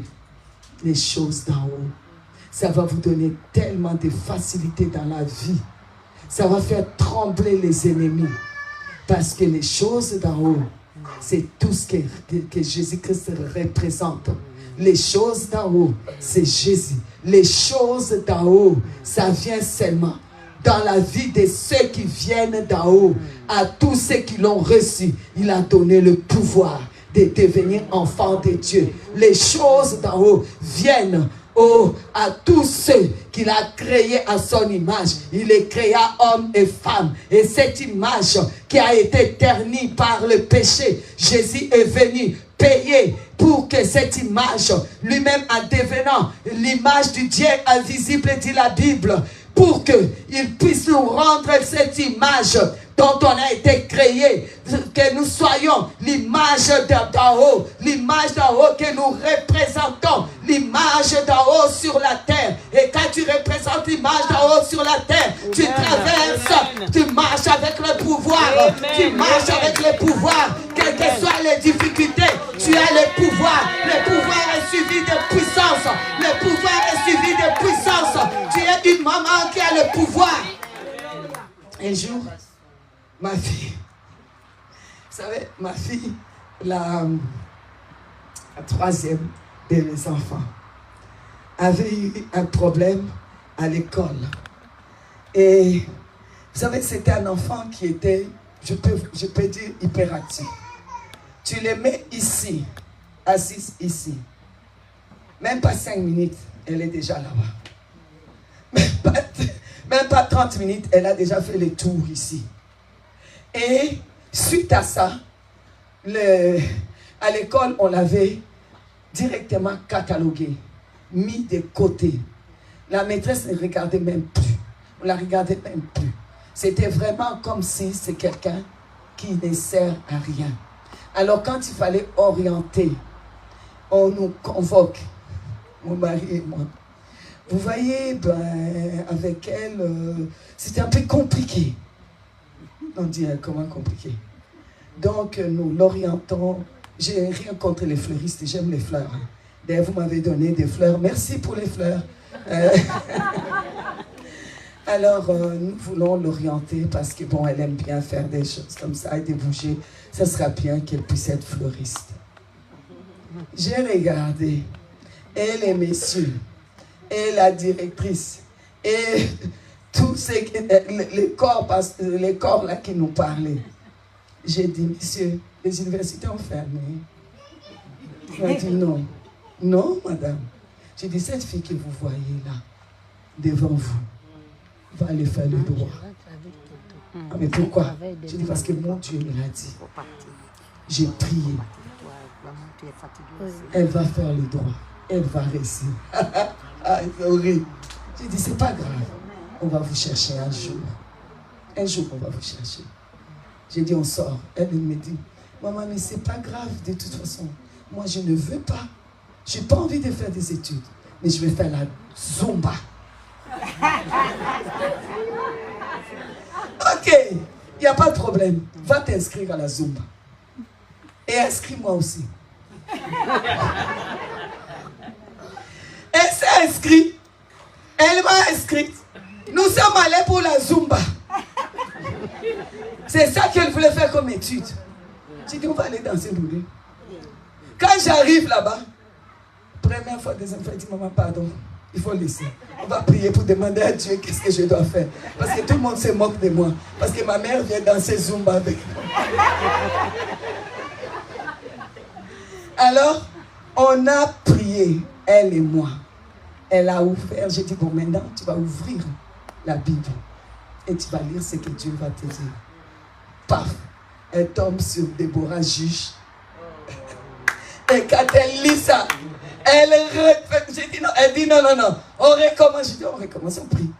S2: les choses d'en haut. Ça va vous donner tellement de facilité dans la vie. Ça va faire trembler les ennemis. Parce que les choses d'en haut, c'est tout ce que Jésus-Christ représente. Les choses d'en haut, c'est Jésus. Les choses d'en haut, ça vient seulement dans la vie de ceux qui viennent d'en haut. À tous ceux qui l'ont reçu, il a donné le pouvoir de devenir enfants de Dieu. Les choses d'en haut viennent à tous ceux qu'il a créés à son image. Il les créa hommes et femmes. Et cette image qui a été ternie par le péché, Jésus est venu payer pour que cette image, lui-même en devenant l'image du Dieu invisible, dit la Bible, pour qu'il puisse nous rendre cette image dont on a été créé, que nous soyons l'image d'en haut, l'image d'en haut que nous représentons, l'image d'en haut sur la terre. Et quand tu représentes l'image d'en haut sur la terre, tu traverses, tu marches avec le pouvoir, tu marches avec le pouvoir, quelles que soient les difficultés, tu as le pouvoir. Le pouvoir est suivi de puissance, le pouvoir est suivi de puissance. Tu es une maman qui a le pouvoir. Un jour, ma fille, vous savez, ma fille, la troisième de mes enfants, avait eu un problème à l'école. Et vous savez, c'était un enfant qui était, je peux dire, hyperactif. Tu le mets ici, assise ici. Même pas 5 minutes, elle est déjà là-bas. Même pas 30 minutes, elle a déjà fait le tour ici. Et suite à ça, à l'école, on l'avait directement catalogué, mis de côté. La maîtresse ne regardait même plus. On la regardait même plus. C'était vraiment comme si c'est quelqu'un qui ne sert à rien. Alors quand il fallait orienter, on nous convoque, mon mari et moi. Vous voyez, avec elle, c'était un peu compliqué. On dit comment compliqué. Donc, nous l'orientons. J'ai rien contre les fleuristes, j'aime les fleurs. D'ailleurs, vous m'avez donné des fleurs. Merci pour les fleurs. Alors, nous voulons l'orienter parce que, bon, elle aime bien faire des choses comme ça et des bouger. Ça sera bien qu'elle puisse être fleuriste. J'ai regardé. Et les messieurs, et la directrice, et tous les corps là qui nous parlaient. J'ai dit, monsieur, les universités ont fermé. Il m'a dit non. Non, madame. J'ai dit, cette fille que vous voyez là, devant vous, va aller faire le droit. Ah, mais pourquoi? J'ai dit, parce que mon Dieu me l'a dit. J'ai prié. Elle va faire le droit. elle va réussir. Ah, c'est horrible. J'ai dit, c'est pas grave. On va vous chercher un jour. Un jour, on va vous chercher. J'ai dit, on sort. Elle me dit, maman, mais c'est pas grave de toute façon. Moi, je ne veux pas. Je n'ai pas envie de faire des études. Mais je vais faire la Zumba. Ok, il n'y a pas de problème. Va t'inscrire à la Zumba. Et inscris-moi aussi. Elle s'est inscrite. Elle m'a inscrite. Nous sommes allés pour la Zumba. C'est ça qu'elle voulait faire comme étude. J'ai dit, on va aller danser nous deux. Quand j'arrive là-bas, première fois, deuxième fois, elle dit, maman, pardon, il faut laisser. On va prier pour demander à Dieu qu'est-ce que je dois faire. Parce que tout le monde se moque de moi. Parce que ma mère vient danser Zumba avec moi. Alors, on a prié, elle et moi. Elle a ouvert, j'ai dit, bon, maintenant, tu vas ouvrir la Bible. Et tu vas lire ce que Dieu va te dire. Paf, elle tombe sur Déborah juge. Et quand elle lit ça, elle j'ai dit non, elle dit non, on recommence. J'ai dit on recommence, on prie.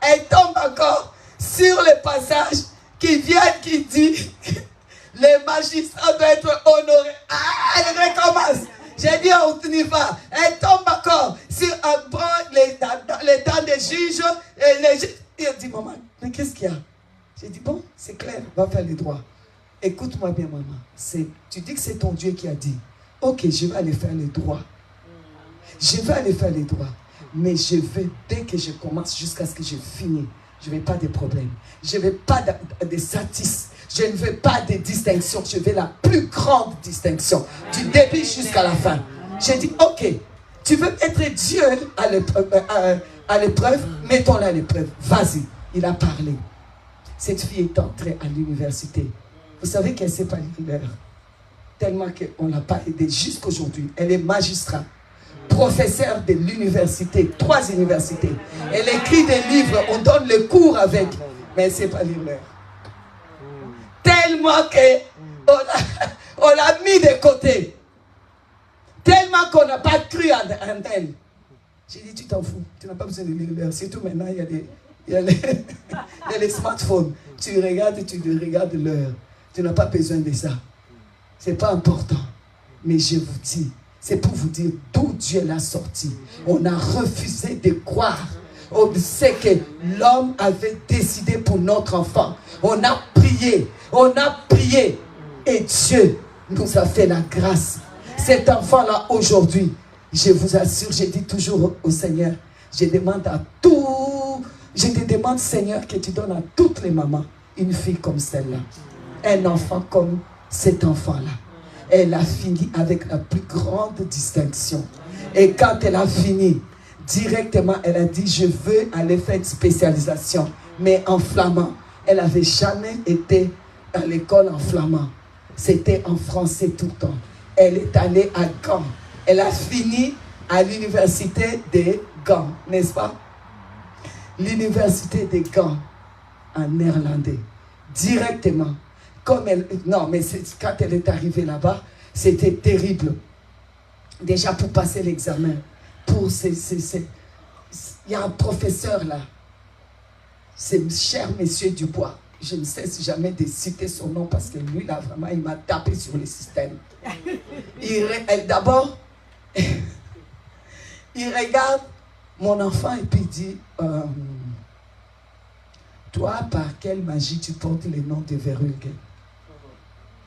S2: Elle tombe encore sur le passage qui vient, qui dit les magistrats doivent être honorés. Ah, elle recommence. J'ai dit on y va. Elle tombe encore sur les dents des juges. Et elle dit maman, mais qu'est-ce qu'il y a? J'ai dit bon, c'est clair, va faire les droits. Écoute-moi bien, maman. Tu dis que c'est ton Dieu qui a dit. Ok, je vais aller faire les droits. Je vais aller faire les droits. Mais je veux, dès que je commence jusqu'à ce que je finis, je ne veux pas de problème. Je ne veux pas de satis. Je ne veux pas de distinction. Je veux la plus grande distinction. Du début jusqu'à la fin. J'ai dit, ok, tu veux être Dieu à l'épreuve, mettons-la à l'épreuve. Vas-y. Il a parlé. Cette fille est entrée à l'université. Vous savez qu'elle ne sait pas lire l'heure. Tellement qu'on ne l'a pas aidée jusqu'aujourd'hui. Elle est magistrat, professeure de l'université, 3 universités. Elle écrit des livres, on donne le cours avec, mais elle ne sait pas lire l'heure. Tellement qu'on l'a mis de côté. Tellement qu'on n'a pas cru en elle. J'ai dit, tu t'en fous, tu n'as pas besoin de lire l'heure. Surtout maintenant, il y a les smartphones. Tu regardes l'heure. Tu n'as pas besoin de ça. Ce n'est pas important. Mais je vous dis, c'est pour vous dire d'où Dieu l'a sorti. On a refusé de croire. On sait que l'homme avait décidé pour notre enfant. On a prié. Et Dieu nous a fait la grâce. Cet enfant-là, aujourd'hui, je vous assure, je dis toujours au Seigneur, je demande à tout, je te demande, Seigneur, que tu donnes à toutes les mamans une fille comme celle-là. Un enfant comme cet enfant-là. Elle a fini avec la plus grande distinction. Et quand elle a fini, directement, elle a dit, je veux aller faire une spécialisation, mais en flamand. Elle n'avait jamais été à l'école en flamand. C'était en français tout le temps. Elle est allée à Gand. Elle a fini à l'université de Gand, n'est-ce pas? L'université de Gand, en néerlandais. Directement. Comme elle, non, mais quand elle est arrivée là-bas, c'était terrible. Déjà pour passer l'examen. Il y a un professeur là. C'est cher monsieur Dubois. Je ne sais jamais de citer son nom parce que lui là vraiment il m'a tapé sur le système. D'abord, il regarde mon enfant et puis il dit toi par quelle magie tu portes le nom de Verhulgen?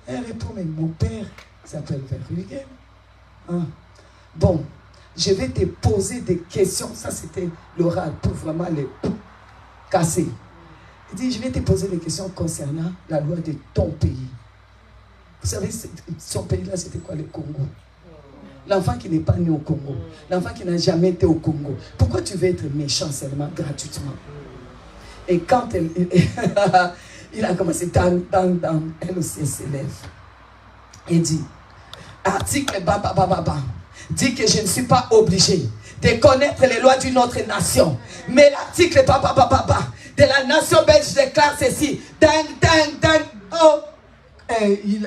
S2: Elle répond, mais mon père s'appelle Verhulgen. Hein? Bon, je vais te poser des questions. Ça, c'était l'oral pour vraiment les casser. Il dit, je vais te poser des questions concernant la loi de ton pays. Vous savez, son pays-là, c'était quoi, le Congo? L'enfant qui n'est pas né au Congo. L'enfant qui n'a jamais été au Congo. Pourquoi tu veux être méchant seulement, gratuitement? Et quand il a commencé, elle aussi s'élève. Et dit, article dit que je ne suis pas obligé de connaître les lois d'une autre nation. Mais l'article de la nation belge déclare ceci. Oh.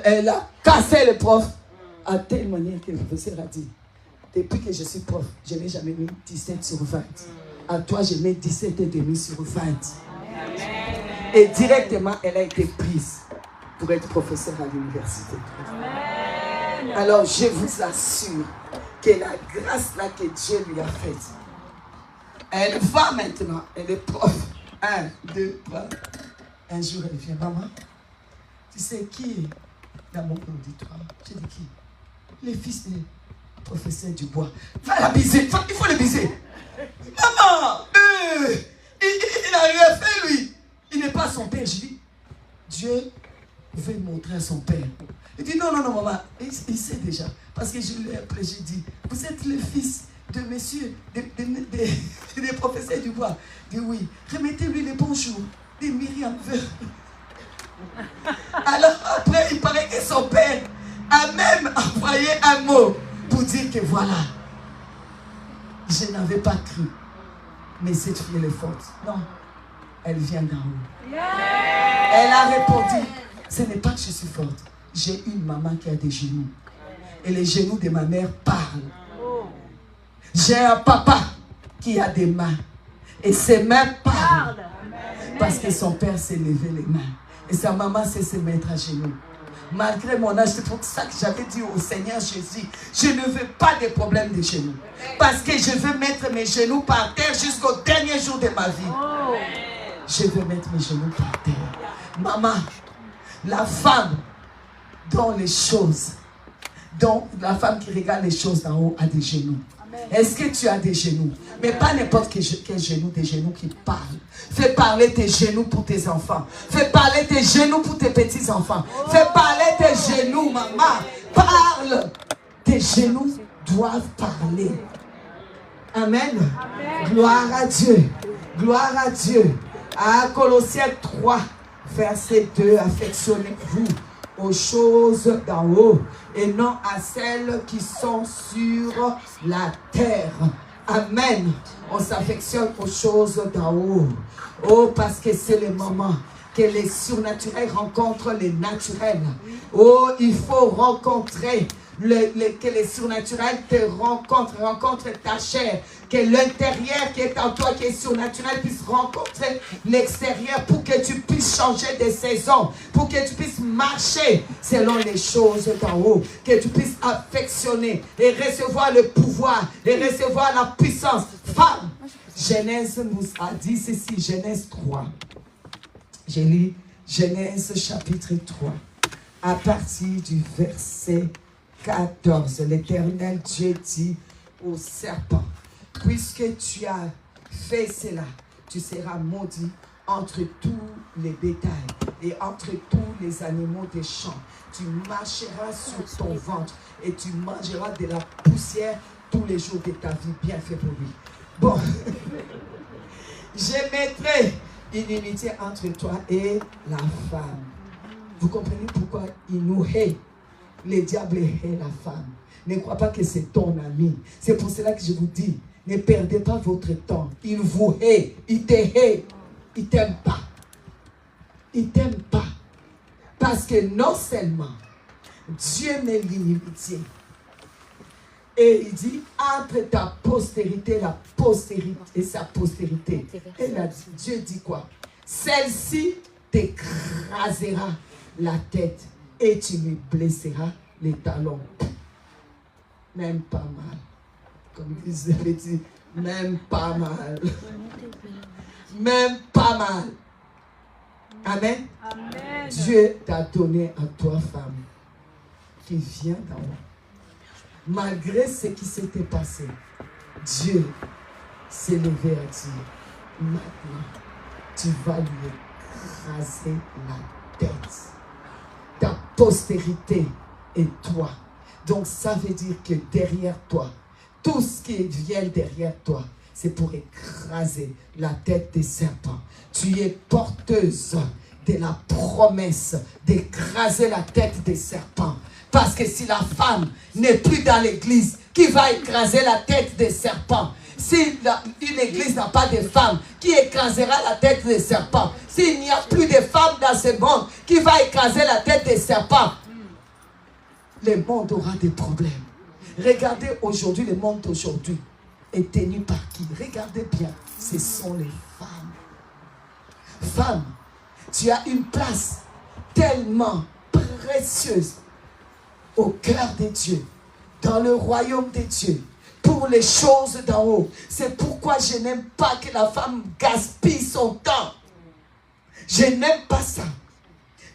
S2: Elle a cassé le prof. À telle manière que le professeur a dit, depuis que je suis prof, je n'ai jamais mis 17 sur 20. À toi, je mets 17,5 sur 20. Et directement, elle a été prise pour être professeure à l'université. Alors, je vous assure que la grâce là que Dieu lui a faite, elle va maintenant, elle est prof. 1, 2, 3. Un jour, elle vient, maman, tu sais qui est dans mon auditoire? Je dis qui? Le fils du professeur Dubois. Va la biser, il faut le biser. Maman, il n'a rien fait lui. Il n'est pas son père. Je dis, Dieu veut montrer à son père. Il dit, non, maman, il sait déjà. Parce que je lui ai appelé, j'ai dit, vous êtes le fils de monsieur, des professeurs Dubois. Il dit, oui, remettez-lui les bonjours. Des Myriam veut. Alors après, il paraît que son père a même envoyé un mot pour dire que voilà, je n'avais pas cru, mais cette fille elle est forte. Non, elle vient d'en haut. Elle a répondu, ce n'est pas que je suis forte, j'ai une maman qui a des genoux et les genoux de ma mère parlent. J'ai un papa qui a des mains et ses mains parlent parce que son père s'est levé les mains et sa maman sait se mettre à genoux. Malgré mon âge, c'est pour ça que j'avais dit au Seigneur Jésus, je ne veux pas de problème de genoux. Parce que je veux mettre mes genoux par terre jusqu'au dernier jour de ma vie. Je veux mettre mes genoux par terre. Maman, la femme dont les choses, dont la femme qui regarde les choses d'en haut a des genoux. Est-ce que tu as des genoux? Mais pas n'importe quel genou, des genoux qui parlent. Fais parler tes genoux pour tes enfants. Fais parler tes genoux pour tes petits-enfants. Fais parler tes genoux, maman. Parle. Tes genoux doivent parler. Amen. Gloire à Dieu. Gloire à Dieu. À Colossiens 3, verset 2, affectionnez-vous aux choses d'en haut et non à celles qui sont sur la terre. Amen. On s'affectionne aux choses d'en haut. Oh, parce que c'est le moment que les surnaturels rencontrent les naturels. Oh, il faut rencontrer que les surnaturels te rencontrent ta chair, que l'intérieur qui est en toi, qui est surnaturel, puisse rencontrer l'extérieur pour que tu puisses changer de saison, pour que tu puisses marcher selon les choses d'en haut, que tu puisses affectionner et recevoir le pouvoir et recevoir la puissance. Femme, Genèse nous a dit ceci, Genèse 3. J'ai lu Genèse chapitre 3, à partir du verset 14, l'Éternel Dieu dit au serpent, puisque tu as fait cela, tu seras maudit entre tous les bétails et entre tous les animaux des champs. Tu marcheras sur ton ventre et tu mangeras de la poussière tous les jours de ta vie. Bien fait pour lui. Bon, je mettrai une unité entre toi et la femme. Vous comprenez pourquoi il nous hait? Le diable hait la femme. Ne crois pas que c'est ton ami. C'est pour cela que je vous dis, ne perdez pas votre temps. Il vous hait, il te hait, il ne t'aime pas. Il ne t'aime pas. Parce que non seulement Dieu met l'inimitié, et il dit, entre ta postérité, la postérité et sa postérité. Et là, Dieu dit quoi? Celle-ci t'écrasera la tête et tu lui blesseras les talons. Même pas mal. Comme ils avaient dit, même pas mal. Même pas mal. Amen. Amen. Dieu t'a donné à toi, femme, qui vient d'en haut. Malgré ce qui s'était passé, Dieu s'est levé à dire, maintenant, tu vas lui écraser la tête. Ta postérité et toi. Donc ça veut dire que derrière toi, tout ce qui vient derrière toi, c'est pour écraser la tête des serpents. Tu es porteuse de la promesse d'écraser la tête des serpents. Parce que si la femme n'est plus dans l'église, qui va écraser la tête des serpents? Si une église n'a pas de femmes, qui écrasera la tête des serpents? S'il n'y a plus de femmes dans ce monde, qui va écraser la tête des serpents? le monde aura des problèmes. Regardez aujourd'hui, le monde d'aujourd'hui est tenu par qui? Regardez bien, ce sont les femmes. Femme, tu as une place tellement précieuse au cœur de Dieu, dans le royaume de Dieu, pour les choses d'en haut. C'est pourquoi je n'aime pas que la femme gaspille son temps. Je n'aime pas ça.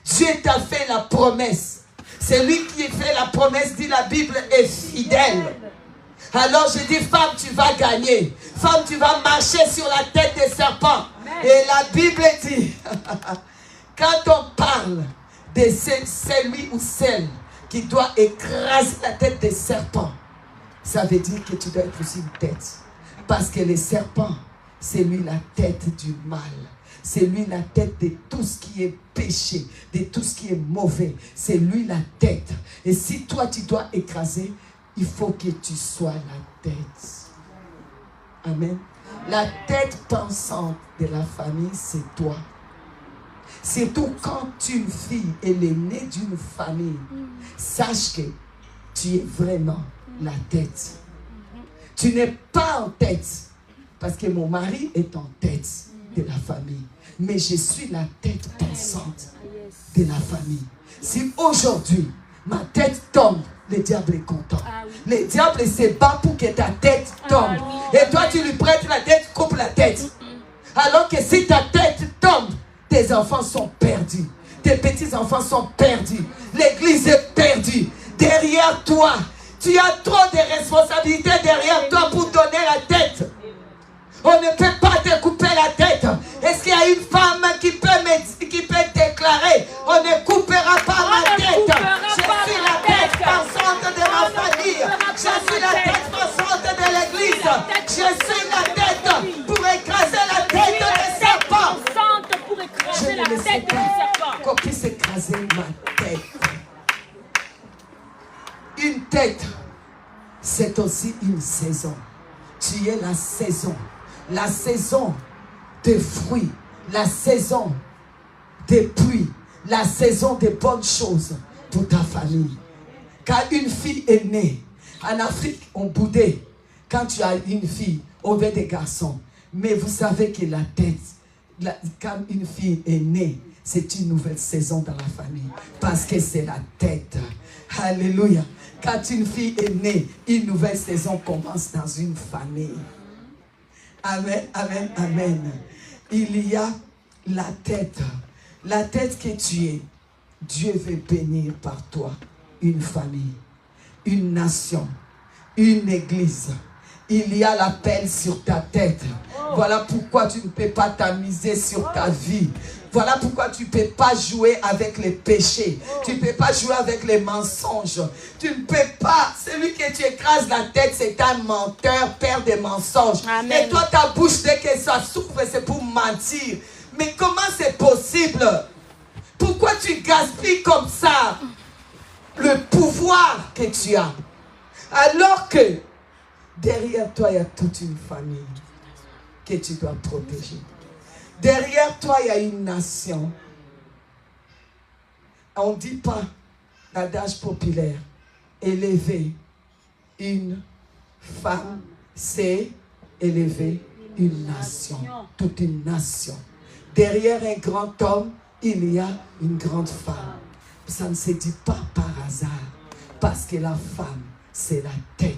S2: Dieu t'a fait la promesse. C'est lui qui fait la promesse, dit la Bible, est fidèle. Alors je dis, femme, tu vas gagner. Femme, tu vas marcher sur la tête des serpents. Et la Bible dit, quand on parle de celui ou celle qui doit écraser la tête des serpents, ça veut dire que tu dois être aussi une tête. Parce que les serpents, c'est lui la tête du mal. C'est lui la tête de tout ce qui est péché, de tout ce qui est mauvais. C'est lui la tête. Et si toi, tu dois écraser, il faut que tu sois la tête. Amen. La tête pensante de la famille, c'est toi. Surtout quand une fille, elle est née d'une famille, sache que tu es vraiment la tête. Tu n'es pas en tête, parce que mon mari est en tête de la famille. Mais je suis la tête pensante de la famille. Si aujourd'hui, ma tête tombe, le diable est content. Le diable se bat pour que ta tête tombe. Et toi, tu lui prêtes la tête, coupe la tête. Alors que si ta tête tombe, tes enfants sont perdus. Tes petits-enfants sont perdus. L'église est perdue. Derrière toi, tu as trop de responsabilités derrière toi pour donner la tête. On ne peut pas te couper la tête. Est-ce qu'il y a une femme qui peut déclarer, on ne coupera pas ma tête. Je suis la tête pensante de ma famille. Je suis la tête pensante de l'église. Je suis la tête pour écraser la tête des serpents. Je ne laisserai pas qu'on puisse écraser ma tête. Une tête, c'est aussi une saison. Tu es la saison. La saison des fruits, la saison des pluies, la saison des bonnes choses pour ta famille. Quand une fille est née, en Afrique, on boudait. Quand tu as une fille, on veut des garçons. Mais vous savez que la tête, quand une fille est née, c'est une nouvelle saison dans la famille. Parce que c'est la tête. Alléluia. Quand une fille est née, une nouvelle saison commence dans une famille. Amen, amen, amen. Il y a la tête que tu es. Dieu veut bénir par toi une famille, une nation, une église. Il y a l'appel sur ta tête. Voilà pourquoi tu ne peux pas t'amuser sur ta vie. Voilà pourquoi tu ne peux pas jouer avec les péchés. Tu ne peux pas jouer avec les mensonges. Tu ne peux pas. Celui que tu écrases la tête, c'est un menteur, père des mensonges. Amen. Et toi, ta bouche, dès que ça souffre, c'est pour mentir. Mais comment c'est possible? Pourquoi tu gaspilles comme ça le pouvoir que tu as? Alors que derrière toi, il y a toute une famille que tu dois protéger. Derrière toi, il y a une nation. On ne dit pas, l'adage populaire, élever une femme, c'est élever une nation. Toute une nation. Derrière un grand homme, il y a une grande femme. Ça ne se dit pas par hasard. Parce que la femme, c'est la tête.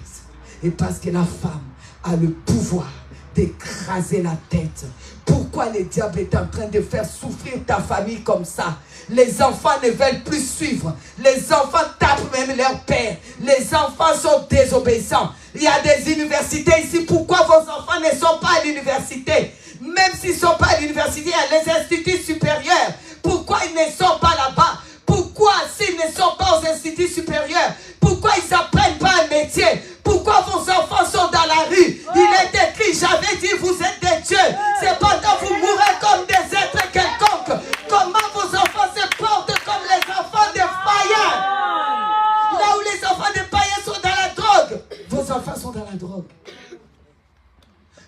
S2: Et parce que la femme a le pouvoir d'écraser la tête. Pourquoi le diable est en train de faire souffrir ta famille comme ça? Les enfants ne veulent plus suivre. Les enfants tapent même leur père. Les enfants sont désobéissants. Il y a des universités ici. Pourquoi vos enfants ne sont pas à l'université? Même s'ils ne sont pas à l'université, il y a les instituts supérieurs. Pourquoi ils ne sont pas là-bas? Pourquoi s'ils ne sont pas aux instituts supérieurs? Pourquoi ils n'apprennent pas un métier? Pourquoi vos enfants sont dans la rue? Il est écrit, j'avais dit, vous êtes des dieux. Cependant, vous mourrez comme des êtres quelconques. Comment vos enfants se portent comme les enfants des païens? Là où les enfants des païens sont dans la drogue, vos enfants sont dans la drogue.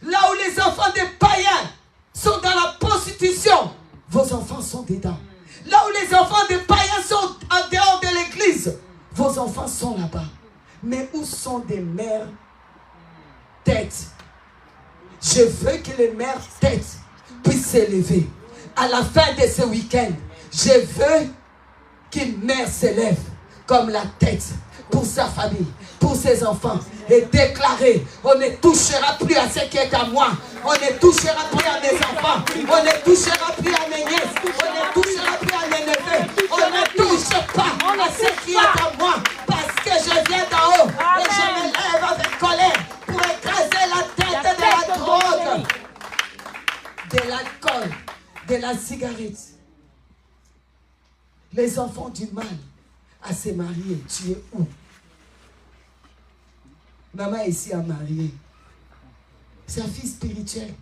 S2: Là où les enfants des païens sont dans la prostitution, vos enfants sont dedans. Là où les enfants des païens sont en dehors de l'église, Vos enfants sont là-bas. Mais où sont des mères têtes? Je veux que les mères têtes puissent s'élever. À la fin de ce week-end, je veux qu'une mère s'élève comme la tête pour sa famille, pour ses enfants, et déclarer: on ne touchera plus à ce qui est à moi, on ne touchera plus à mes enfants, on ne touchera plus à mes nièces, on ne touchera plus à mes neveux, on ne touche pas à ce qui est à moi, parce que je viens d'en haut et je me lève avec colère pour écraser la tête de la drogue, de l'alcool, de la cigarette. Les enfants du mal à se marier, tu es où? Maman ici a marié sa fille spirituelle.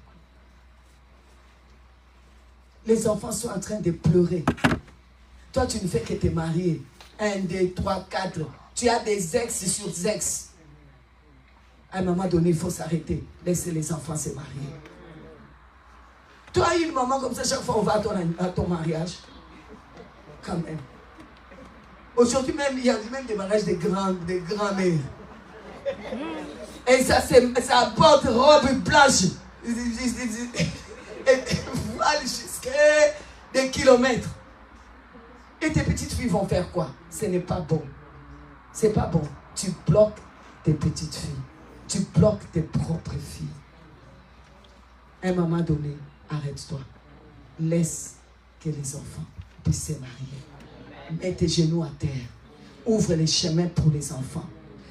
S2: Les enfants sont en train de pleurer. Toi, tu ne fais que te marier. 1, 2, 3, 4. Tu as des ex sur ex. À un moment donné, il faut s'arrêter. Laissez les enfants se marier. Toi, une maman comme ça, chaque fois on va à ton mariage. Quand même. Aujourd'hui même, il y a même des mariages de grands-mères. Et ça apporte robe blanche. Et voile jusqu'à des kilomètres. Et tes petites filles vont faire quoi? Ce n'est pas bon. C'est pas bon. Tu bloques tes petites filles. Tu bloques tes propres filles. À un moment donné, arrête-toi. Laisse que les enfants puissent se marier. Mets tes genoux à terre. Ouvre les chemins pour les enfants.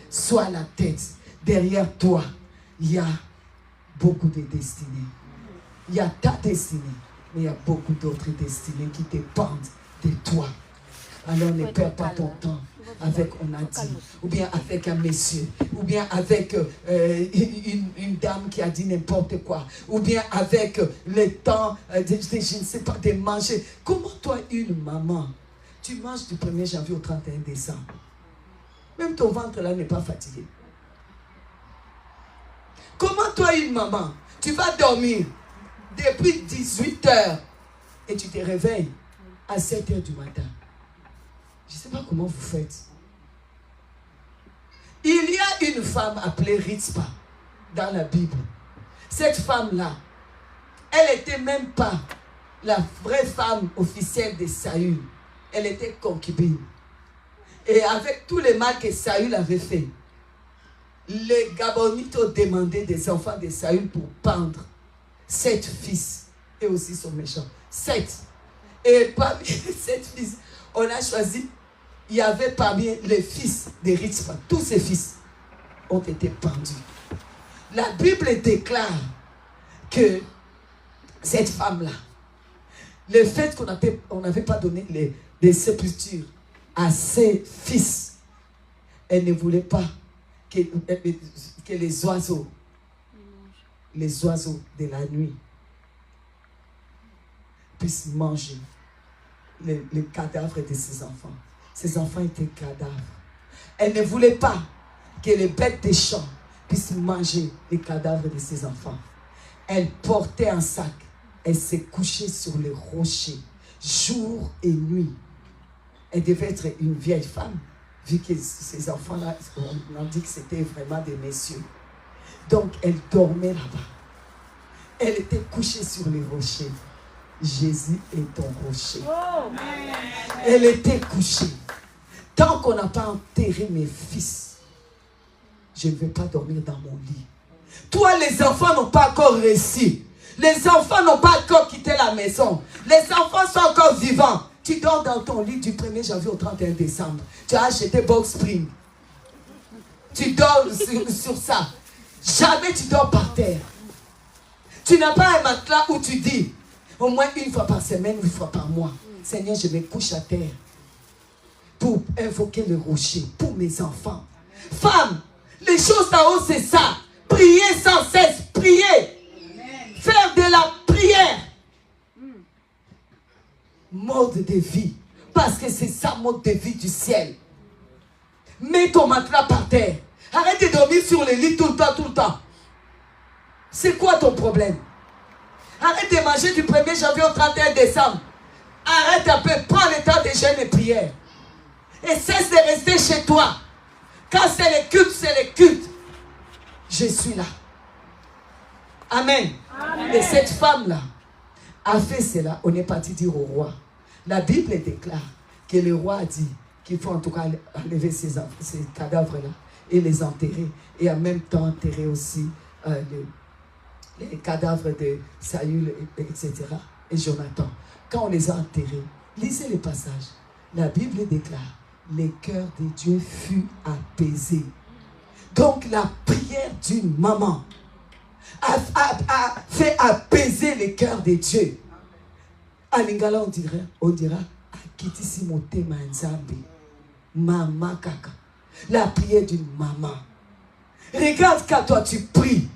S2: Sois la tête. Derrière toi, il y a beaucoup de destinées. Il y a ta destinée, mais il y a beaucoup d'autres destinées qui dépendent de toi. Alors ne perds pas ton temps avec on a dit, ou bien avec un monsieur, ou bien avec une dame qui a dit n'importe quoi, ou bien avec le temps, je ne sais pas, de manger. Comment toi, une maman, tu manges du 1er janvier au 31 décembre? Même ton ventre là n'est pas fatigué. Comment toi, une maman, tu vas dormir depuis 18 heures et tu te réveilles à 7 heures du matin? Je ne sais pas comment vous faites. Il y a une femme appelée Ritzpa dans la Bible. Cette femme-là, elle n'était même pas la vraie femme officielle de Saül. Elle était concubine. Et avec tous les mal que Saül avait fait, les Gabonites ont demandé des enfants de Saül pour pendre 7 fils. Et aussi son méchant. 7. Et parmi 7 fils, on a choisi, il y avait parmi les fils de Ritzpa. Tous ces fils ont été pendus. La Bible déclare que cette femme-là, le fait qu'on n'avait pas donné les sépultures à ses fils, elle ne voulait pas que les oiseaux de la nuit puissent manger les cadavres de ses enfants. Ses enfants étaient cadavres. Elle ne voulait pas que les bêtes des champs puissent manger les cadavres de ses enfants. Elle portait un sac. Elle s'est couchée sur les rochers, jour et nuit. Elle devait être une vieille femme, vu que ces enfants-là, on a dit que c'était vraiment des messieurs. Donc, elle dormait là-bas. Elle était couchée sur les rochers. Jésus est ton rocher. Elle était couchée. Tant qu'on n'a pas enterré mes fils, je ne vais pas dormir dans mon lit. Toi, les enfants n'ont pas encore réussi. Les enfants n'ont pas encore quitté la maison. Les enfants sont encore vivants. Tu dors dans ton lit du 1er janvier au 31 décembre. Tu as acheté Box Spring. Tu dors sur ça. Jamais tu dors par terre. Tu n'as pas un matelas où tu dis, au moins une fois par semaine, une fois par mois, Seigneur, je me couche à terre pour invoquer le rocher, pour mes enfants. Femmes, les choses d'en haut, c'est ça. Prier sans cesse, prier. Faire de la prière. Mode de vie. Parce que c'est ça, mode de vie du ciel. Mets ton matelas par terre. Arrête de dormir sur le lit tout le temps. C'est quoi ton problème? Arrête de manger du 1er janvier au 31 décembre. Arrête un peu, prends le temps de jeûne et prière. Et cesse de rester chez toi. Quand c'est les cultes, c'est les cultes. Je suis là. Amen. Amen. Et cette femme-là a fait cela. On est parti dire au roi. La Bible déclare que le roi a dit qu'il faut en tout cas enlever ces cadavres-là et les enterrer. Et en même temps enterrer aussi les cadavres de Saül, etc. et Jonathan. Quand on les a enterrés, lisez les passages. La Bible déclare, le cœur de Dieu fut apaisé. Donc la prière d'une maman a fait apaiser le cœur de Dieu. En lingala, on dira, Akitisi motema nzambe, mama kaka. La prière d'une maman. Regarde quand toi tu pries,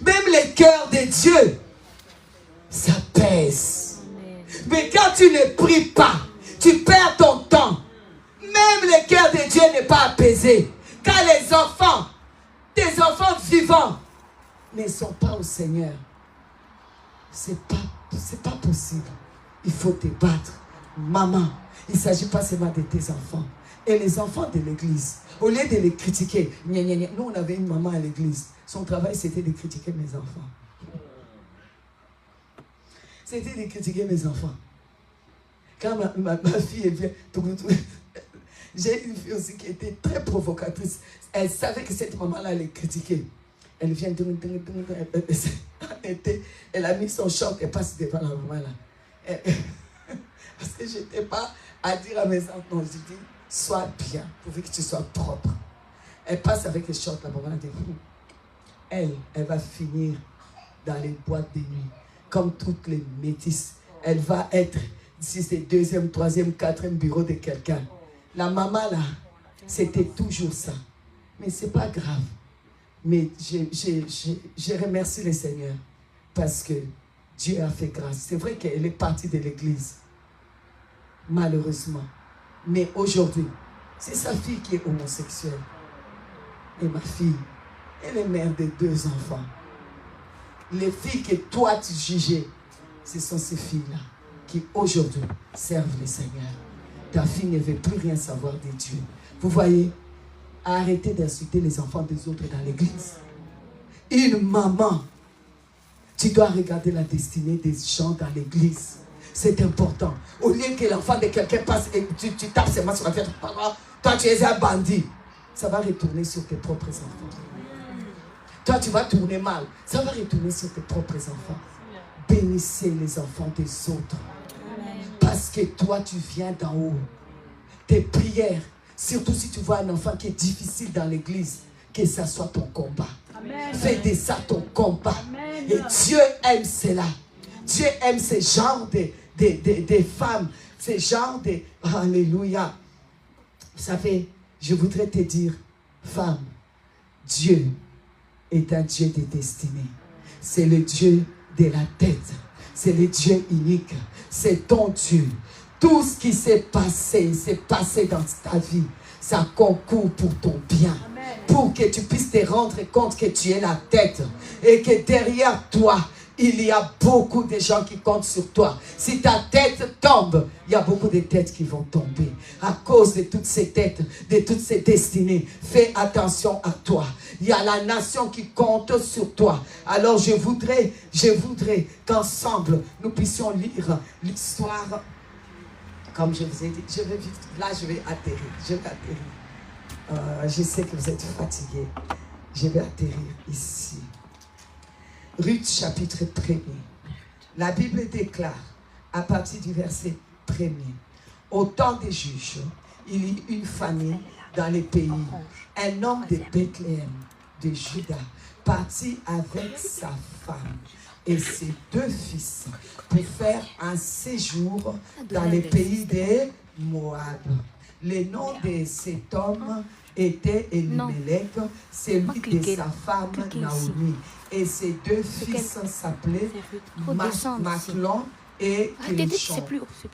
S2: même le cœur de Dieu s'apaise. Mais quand tu ne pries pas, tu perds ton temps. Même le cœur de Dieu n'est pas apaisé. Quand les enfants, tes enfants vivants, ne sont pas au Seigneur, c'est pas possible. Il faut te battre. Maman, il ne s'agit pas seulement de tes enfants. Et les enfants de l'église, au lieu de les critiquer, nous on avait une maman à l'église. Son travail c'était de critiquer mes enfants. C'était de critiquer mes enfants. Quand ma fille elle vient, j'ai une fille aussi qui était très provocatrice. Elle savait que cette maman-là allait critiquer. Elle vient, elle a mis son short et passe devant la maman-là. Parce que je n'étais pas à dire à mes enfants, non, je dis, sois bien, pourvu que tu sois propre. Elle passe avec les shorts, la maman dit, elle va finir dans les boîtes de nuit, comme toutes les métisses. Elle va être, si c'est deuxième, troisième, quatrième bureau de quelqu'un. La maman là, c'était toujours ça. Mais c'est pas grave. Mais je remercie le Seigneur parce que Dieu a fait grâce. C'est vrai qu'elle est partie de l'église, malheureusement. Mais aujourd'hui, c'est sa fille qui est homosexuelle. Et ma fille, elle est mère de 2 enfants. Les filles que toi tu jugeais, ce sont ces filles-là qui aujourd'hui servent le Seigneur. Ta fille ne veut plus rien savoir de Dieu. Vous voyez, arrêtez d'insulter les enfants des autres dans l'église. Une maman, tu dois regarder la destinée des gens dans l'église. C'est important. Au lieu que l'enfant de quelqu'un passe et tu tapes ses mains sur la tête, toi tu es un bandit. Ça va retourner sur tes propres enfants. Toi tu vas tourner mal. Ça va retourner sur tes propres enfants. Bénissez les enfants des autres. Parce que toi tu viens d'en haut. Tes prières, surtout si tu vois un enfant qui est difficile dans l'église, que ça soit ton combat. Amen. Fais de ça ton combat. Amen. Et Dieu aime cela. Dieu aime ce genre de femmes, ce genre de... Alléluia. Vous savez, je voudrais te dire, femme, Dieu est un Dieu de destinée. C'est le Dieu de la tête. C'est le Dieu unique. C'est ton Dieu. Tout ce qui s'est passé dans ta vie, ça concourt pour ton bien. Amen. Pour que tu puisses te rendre compte que tu es la tête. Et que derrière toi, il y a beaucoup de gens qui comptent sur toi. Si ta tête tombe, il y a beaucoup de têtes qui vont tomber. À cause de toutes ces têtes, de toutes ces destinées, fais attention à toi. Il y a la nation qui compte sur toi. Alors je voudrais qu'ensemble, nous puissions lire l'histoire. Comme je vous ai dit, je vais atterrir. Je sais que vous êtes fatigués. Je vais atterrir ici. Ruth chapitre 1er. La Bible déclare, à partir du verset 1er, au temps des juges, il y eut une famine dans les pays. Un homme de Bethléem, de Juda, partit avec sa femme et ses 2 fils pour faire un séjour dans les pays de Moab. Le nom de cet homme était Elimelech, celui de sa femme Naomi. Et ses 2 fils s'appelaient Machlon et Kélchon.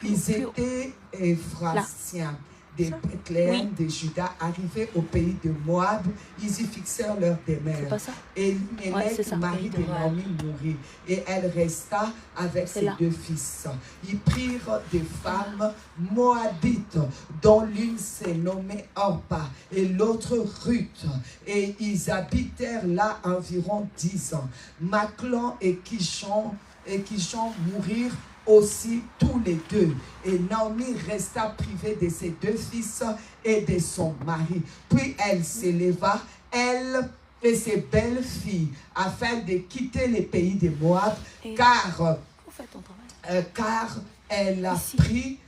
S2: Ils étaient Éphratiens. des Bethléem, de Juda, arrivés au pays de Moab, ils y fixèrent leur demeure. Et Elimelech, mari de Naomi, mourut. Et elle resta avec ses deux fils. Ils prirent des femmes moabites, dont l'une s'est nommée Orpa et l'autre Ruth. Et ils habitèrent là environ 10 ans. Machlon et Kishon mourirent aussi tous les deux. Et Naomi resta privée de ses deux fils et de son mari. Puis elle s'éleva, elle et ses belles filles, afin de quitter les pays de Moab, car elle a pris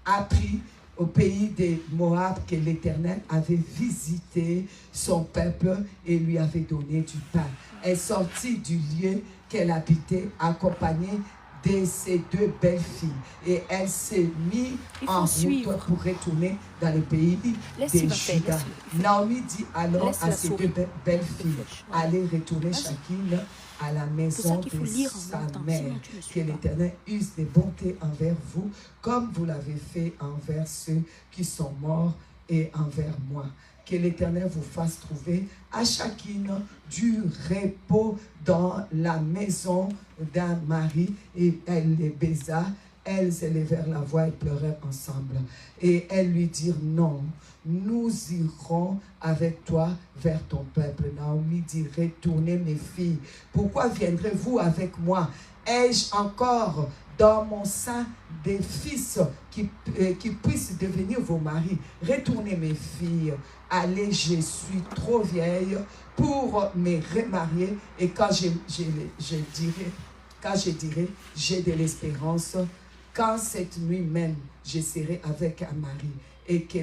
S2: appris au pays de Moab que l'Éternel avait visité son peuple et lui avait donné du pain. Elle sortit du lieu qu'elle habitait, accompagnée de ses deux belles filles. Et elle s'est mise en route pour retourner dans le pays de Juda. Naomi dit alors à ses deux belles filles, allez retourner chacune à la maison de sa mère. Que l'Éternel use de bonté envers vous, comme vous l'avez fait envers ceux qui sont morts et envers moi. Que l'Éternel vous fasse trouver à chacune du repos dans la maison d'un mari. Et elle les baisa. Elles élevèrent la voix et pleurèrent ensemble. Et elles lui dirent, non, nous irons avec toi vers ton peuple. Naomi dit, retournez mes filles. Pourquoi viendrez-vous avec moi? Ai-je encore dans mon sein des fils qui puissent devenir vos maris? Retournez mes filles. Allez, je suis trop vieille pour me remarier. Et quand je dirai, j'ai de l'espérance, quand cette nuit même, je serai avec un mari et que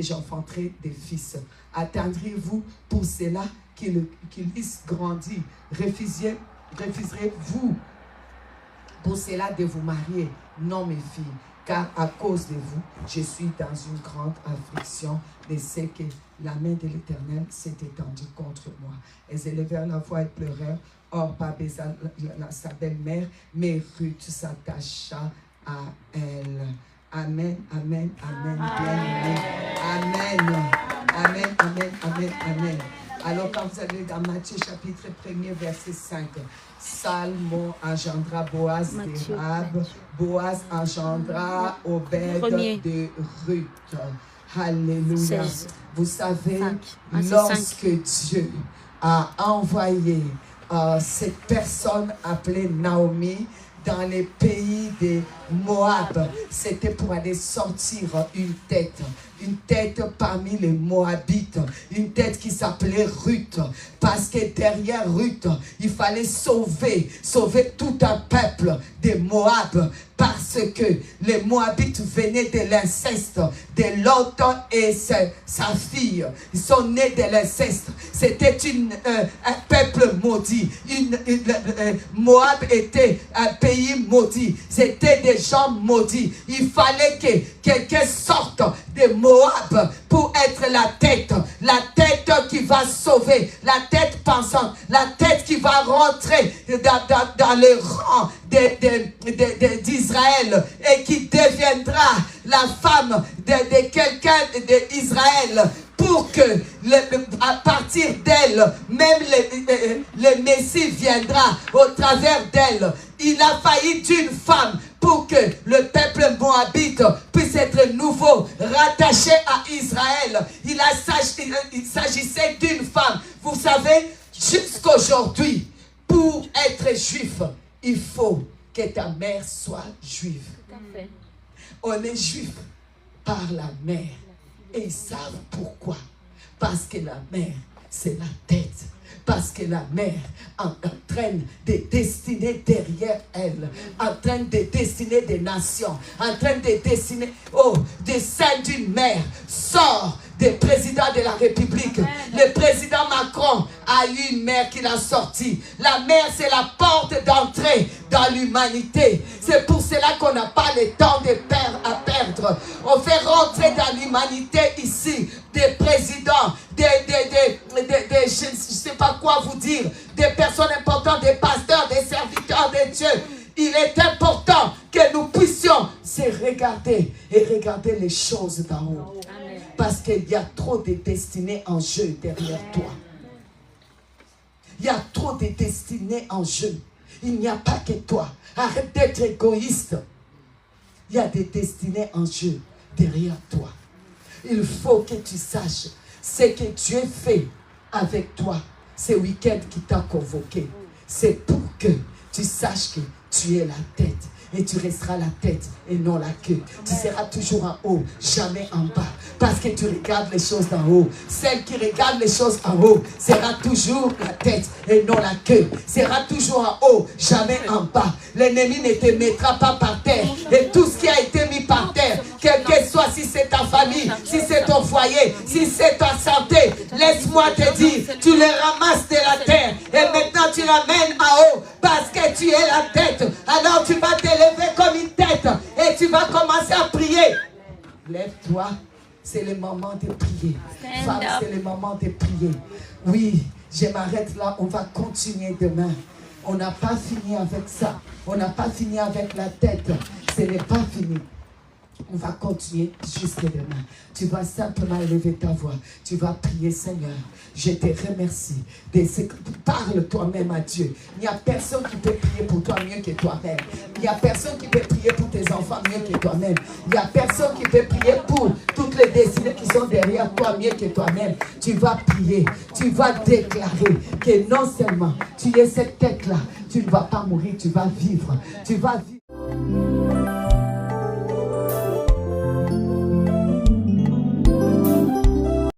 S2: j'enfanterai des fils. Attendrez-vous pour cela qu'ils puissent grandir? Refuserez-vous pour cela de vous marier? Non, mes filles, car à cause de vous, je suis dans une grande affliction et sais que la main de l'Éternel s'est étendue contre moi. Elles élevèrent la voix et pleurèrent. Orpa baisa sa belle-mère, mais Ruth s'attacha à elle. Amen, amen, amen, bien-aimé. Amen, amen, amen, amen, amen. Alors quand vous allez dans Matthieu chapitre 1er, verset 5, Salmon engendra Boaz de Rab, Boaz engendra Obed de Ruth. Alléluia. Vous savez, lorsque Dieu a envoyé cette personne appelée Naomi dans les pays de Moab, c'était pour aller sortir une tête parmi les Moabites, une tête qui s'appelait Ruth, parce que derrière Ruth, il fallait sauver tout un peuple de Moab, parce que les Moabites venaient de l'inceste de Lot et sa fille. Ils sont nés de l'inceste. C'était un peuple maudit. Moab était un pays maudit. C'était des gens maudits. Il fallait que quelqu'un sorte de Moab pour être la tête qui va sauver, la tête pensante, la tête qui va rentrer dans les rangs d'Israël et qui deviendra la femme de quelqu'un d'Israël, pour que à partir d'elle, même le Messie viendra au travers d'elle. Il a failli d'une femme pour que le peuple moabite puisse être nouveau, rattaché à Israël. Il s'agissait d'une femme. Vous savez, jusqu'aujourd'hui, pour être juif, il faut que ta mère soit juive. On est juif par la mère. Et ils savent pourquoi. Parce que la mère, c'est la tête. Parce que la mère entraîne des destinées derrière elle, entraîne des destinées des nations, entraîne des destinées, des seins d'une mère, sort des présidents de la République. Le président Macron a eu une mère qui l'a sorti. La mère, c'est la porte d'entrée dans l'humanité. C'est pour cela qu'on n'a pas le temps à perdre. On fait rentrer dans l'humanité ici des présidents, je ne sais pas quoi vous dire, des personnes importantes, des pasteurs, des serviteurs de Dieu. Il est important que nous puissions arrêtez et regardez les choses d'en haut. Parce qu'il y a trop de destinées en jeu derrière toi. Il y a trop de destinées en jeu. Il n'y a pas que toi. Arrête d'être égoïste. Il y a des destinées en jeu derrière toi. Il faut que tu saches ce que Dieu fait avec toi. Ce week-end qui t'a convoqué. C'est pour que tu saches que tu es la tête. Et tu resteras la tête et non la queue. Tu seras toujours en haut, jamais en bas. Parce que tu regardes les choses d'en haut. Celle qui regarde les choses en haut sera toujours la tête et non la queue. Sera toujours en haut, jamais en bas. L'ennemi ne te mettra pas par terre. Et tout ce qui a été mis par terre, quel que soit, si c'est ta famille, si c'est ton foyer, si c'est ta santé, laisse-moi te dire, tu les ramasses de la terre. Et maintenant tu l'amènes en haut. Parce que tu es la tête. Alors tu vas te lever comme une tête et tu vas commencer à prier. Lève-toi, c'est le moment de prier. Femme, c'est le moment de prier. Oui, je m'arrête là, on va continuer demain. On n'a pas fini avec ça. On n'a pas fini avec la tête. Ce n'est pas fini. On va continuer jusqu'à demain. Tu vas simplement élever ta voix. Tu vas prier, Seigneur. Je te remercie. Parle toi-même à Dieu. Il n'y a personne qui peut prier pour toi mieux que toi-même. Il n'y a personne qui peut prier pour tes enfants mieux que toi-même. Il n'y a personne qui peut prier pour toutes les destinées qui sont derrière toi mieux que toi-même. Tu vas prier. Tu vas déclarer que non seulement tu es cette tête-là, tu ne vas pas mourir, tu vas vivre. Tu vas vivre.